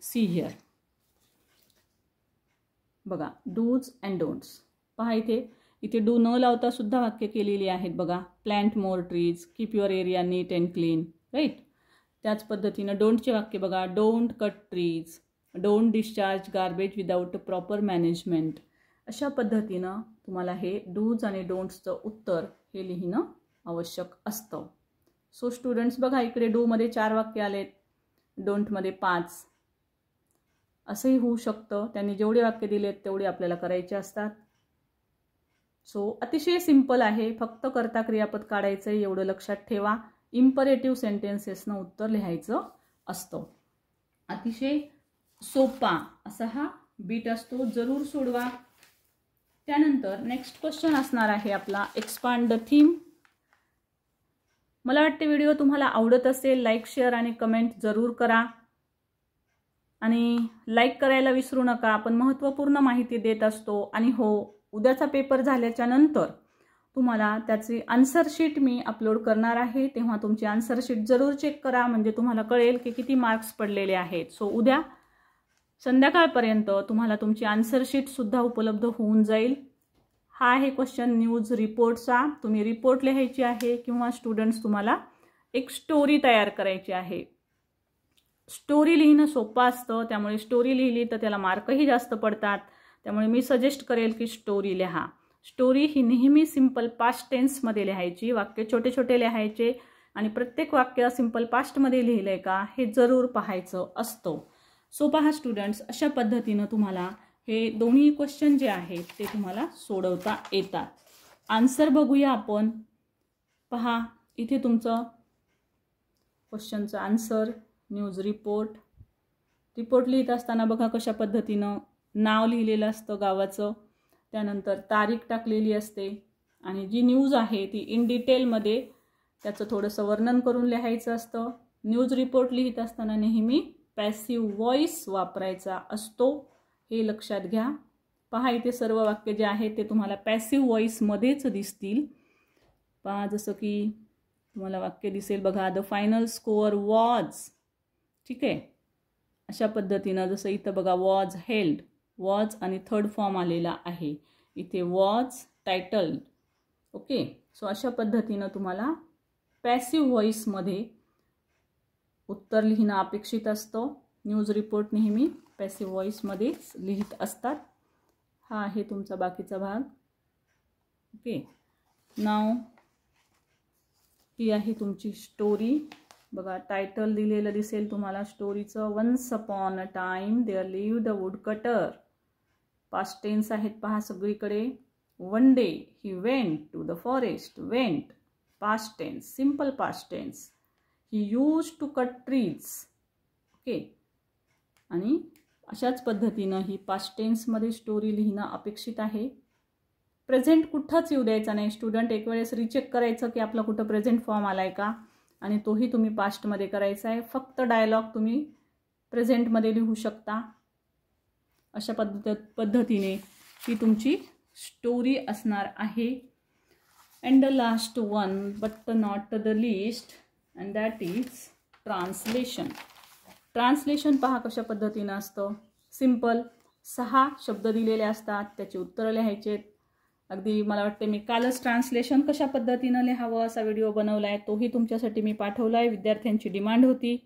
See here. बघा, डूज अँड डोंट्स. पहा इथे डू न लावता सुद्धा वाक्य केलेली आहेत बघा. Plant more trees, keep your area neat and clean, right. त्याच पद्धतीनं डोंटचे वाक्य बघा, don't cut trees, don't discharge garbage without proper management. अशा पद्धतीनं तुम्हाला हे डूज आणि डोंट्सचं उत्तर हे लिहिणं आवश्यक असतं. सो स्टुडंट्स बघा, इकडे डूमध्ये 4 वाक्य आलेत, डोंटमध्ये 5. असंही होऊ शकतं. त्यांनी जेवढे वाक्य दिलेत तेवढे आपल्याला करायचे असतात. सो अतिशय सिंपल आहे, फक्त कर्ता क्रियापद काढायचं आहे, एवढं लक्षात ठेवा. इम्परेटिव्ह सेंटेन्सेसनं उत्तर लिहायचं असतं. अतिशय सोपा असा हा बीट असतो, जरूर सोडवा. त्यानंतर नेक्स्ट क्वेश्चन असणार आहे आपला एक्सपांड द थीम. मला वाटते व्हिडिओ तुम्हाला आवडत असेल, लाईक, शेअर आणि कमेंट जरूर करा. आणि लाईक करायला विसरू नका. आपण महत्त्वपूर्ण माहिती देत असतो. आणि हो, उद्याचा पेपर झाल्याच्या नंतर तुम्हाला त्याची आन्सर शीट मी अपलोड करणार आहे, तेव्हा तुमची आन्सर शीट जरूर चेक करा, म्हणजे तुम्हाला कळेल की किती मार्क्स पडलेले आहेत. सो उद्या संध्याकाळपर्यंत तुम्हाला तुमची आन्सर शीटसुद्धा उपलब्ध होऊन जाईल. हा आहे क्वेश्चन न्यूज रिपोर्टचा. तुम्ही रिपोर्ट लिहायची आहे किंवा स्टुडंट्स तुम्हाला एक स्टोरी तयार करायची आहे. स्टोरी लिहिणं सोपं असतं, त्यामुळे स्टोरी लिहिली तर त्याला मार्कही जास्त पडतात. त्यामुळे मी सजेस्ट करेल की स्टोरी लिहा. स्टोरी ही नेहमी सिंपल पास्ट टेन्समध्ये लिहायची, वाक्य छोटे छोटे लिहायचे आणि प्रत्येक वाक्य सिंपल पास्टमध्ये लिहिलंय का हे जरूर पाहायचं असतं. सो पहा स्टुडंट्स, अशा पद्धतीनं तुम्हाला हे दोन्ही क्वेश्चन जे आहेत ते तुम्हाला सोडवता येतात. आन्सर बघूया आपण. पहा, इथे तुमचं क्वेश्चनचं आन्सर, न्यूज रिपोर्ट, रिपोर्ट लिहित असताना बघा कशा पद्धतीनं नाव लिहिलेलं असतं गावाचं, त्यानंतर तारीख टाकलेली असते आणि जी न्यूज आहे ती इन डिटेलमध्ये त्याचं थोडंसं वर्णन करून लिहायचं असतं. न्यूज रिपोर्ट लिहित असताना नेहमी पॅसिव्ह व्हॉइस वापरायचा असतो, हे लक्षात घ्या. पहा इथे सर्व वाक्य जे आहे ते तुम्हाला पॅसिव्ह व्हॉइसमध्येच दिसतील. पहा जसं की तुम्हाला वाक्य दिसेल बघा, द फायनल स्कोअर वॉज. ठीक आहे, अशा पद्धतीनं जसं इथं बघा वॉज हेल्ड, वॉज आणि थर्ड फॉर्म आलेला आहे, इथे वॉज टायटल्ड. ओके, सो अशा पद्धतीनं तुम्हाला पॅसिव्ह व्हॉइसमध्ये उत्तर लिहिणं अपेक्षित असतं. न्यूज रिपोर्ट नेहमी पॅसिव्ह व्हॉइसमध्येच लिहित असतात. हा आहे तुमचा बाकीचा भाग. ओके, नाव ही आहे तुमची स्टोरी. बघा टायटल दिलेलं दिसेल तुम्हाला स्टोरीचं, once upon a time there lived a woodcutter. Past tense आहेत पहा सगळीकडे. One day he went to the forest. Went past tense, simple past tense. He used to cut trees. Okay, आणि अशाच पद्धतीनं ही पास्ट टेन्समध्ये स्टोरी लिहिणं अपेक्षित आहे. Present कुठंच येऊ द्यायचा नाही. स्टुडंट एक वेळेस रिचेक करायचं की आपला कुठं प्रेझेंट फॉर्म आला आहे का, आणि तोही तुम्ही पास्टमध्ये करायचा आहे. फक्त डायलॉग तुम्ही प्रेझेंटमध्ये लिहू शकता. अशा पद्धतीने ही तुमची स्टोरी असणार आहे. And the last one but not the list, and that is translation. Translation पहा कशा पद्धतीनं असतं. सिंपल 6 शब्द दिलेले असतात, त्याचे उत्तरं लिहायचे. अगदी मला वाटते मी कालच ट्रान्सलेशन कशा पद्धतीनं लिहावं असा व्हिडिओ बनवला आहे, तोही तुमच्यासाठी मी पाठवला आहे. विद्यार्थ्यांची डिमांड होती.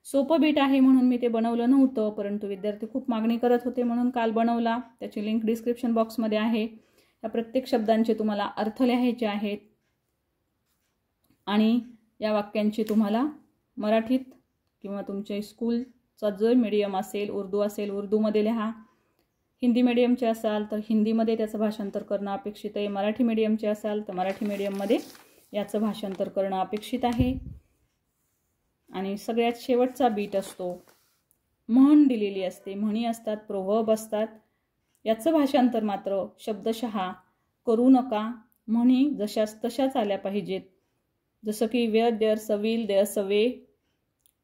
सोपं बीट आहे म्हणून मी ते बनवलं नव्हतं, परंतु विद्यार्थी खूप मागणी करत होते म्हणून काल बनवला. त्याची लिंक डिस्क्रिप्शन बॉक्समध्ये आहे. या प्रत्येक शब्दांचे तुम्हाला अर्थ लिहायचे आहेत आणि या वाक्यांची तुम्हाला मराठीत किंवा तुमच्या स्कूलचा जो मीडियम असेल, उर्दू असेल उर्दूमध्ये लिहा. हिंदी मीडियमचे असाल तर हिंदीमध्ये त्याचं भाषांतर करणं अपेक्षित आहे. मराठी मीडियमचे असाल तर मराठी मीडियममध्ये याचं भाषांतर करणं अपेक्षित आहे. आणि सगळ्यात शेवटचा बीट असतो, म्हण दिलेली असते, म्हणी असतात, प्रोव्हर्ब असतात. याचं भाषांतर मात्र शब्दशः करू नका. म्हणी जशाच तशाच आल्या पाहिजेत. जसं की where there's a will there's a way,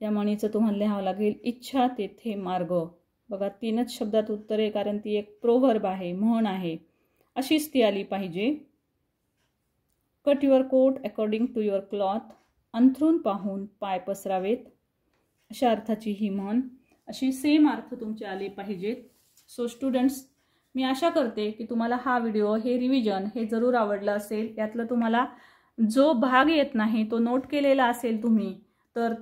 या म्हणीचं तुम्हाला लिहावं लागेल. इच्छा तेथे मार्ग. बघा 3च शब्दात उत्तर आहे, कारण ती एक प्रोव्हर्ब आहे, म्हण आहे. अशीच ती आली पाहिजे. Cut your coat according to your cloth. अंथरून पाहून पाय पसरावेत, अशा अर्थाची ही म्हण. अशी सेम अर्थ तुमचे आले पाहिजेत. सो स्टुडंट्स, मी आशा करते की तुम्हाला हा व्हिडिओ, हे रिव्हिजन हे जरूर आवडलं असेल. यातलं तुम्हाला जो भाग येत नाही तो नोट केलेला असेल तुम्ही, तर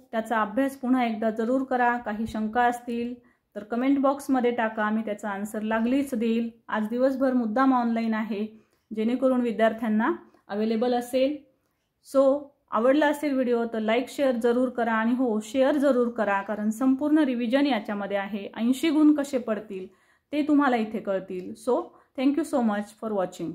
त्याचा अभ्यास पुन्हा एकदा जरूर करा. काही शंका असतील तर कमेंट बॉक्समध्ये टाका, मी त्याचा आन्सर लागलीच देईल. आज दिवसभर मुद्दाम ऑनलाईन आहे, जेणेकरून विद्यार्थ्यांना अवेलेबल असेल. सो आवडला असेल व्हिडिओ तर लाईक शेअर जरूर करा. आणि हो, शेअर जरूर करा, कारण संपूर्ण रिव्हिजन याच्यामध्ये आहे. 80 गुण कसे पडतील ते तुम्हाला इथे कळतील. So thank you so much for watching.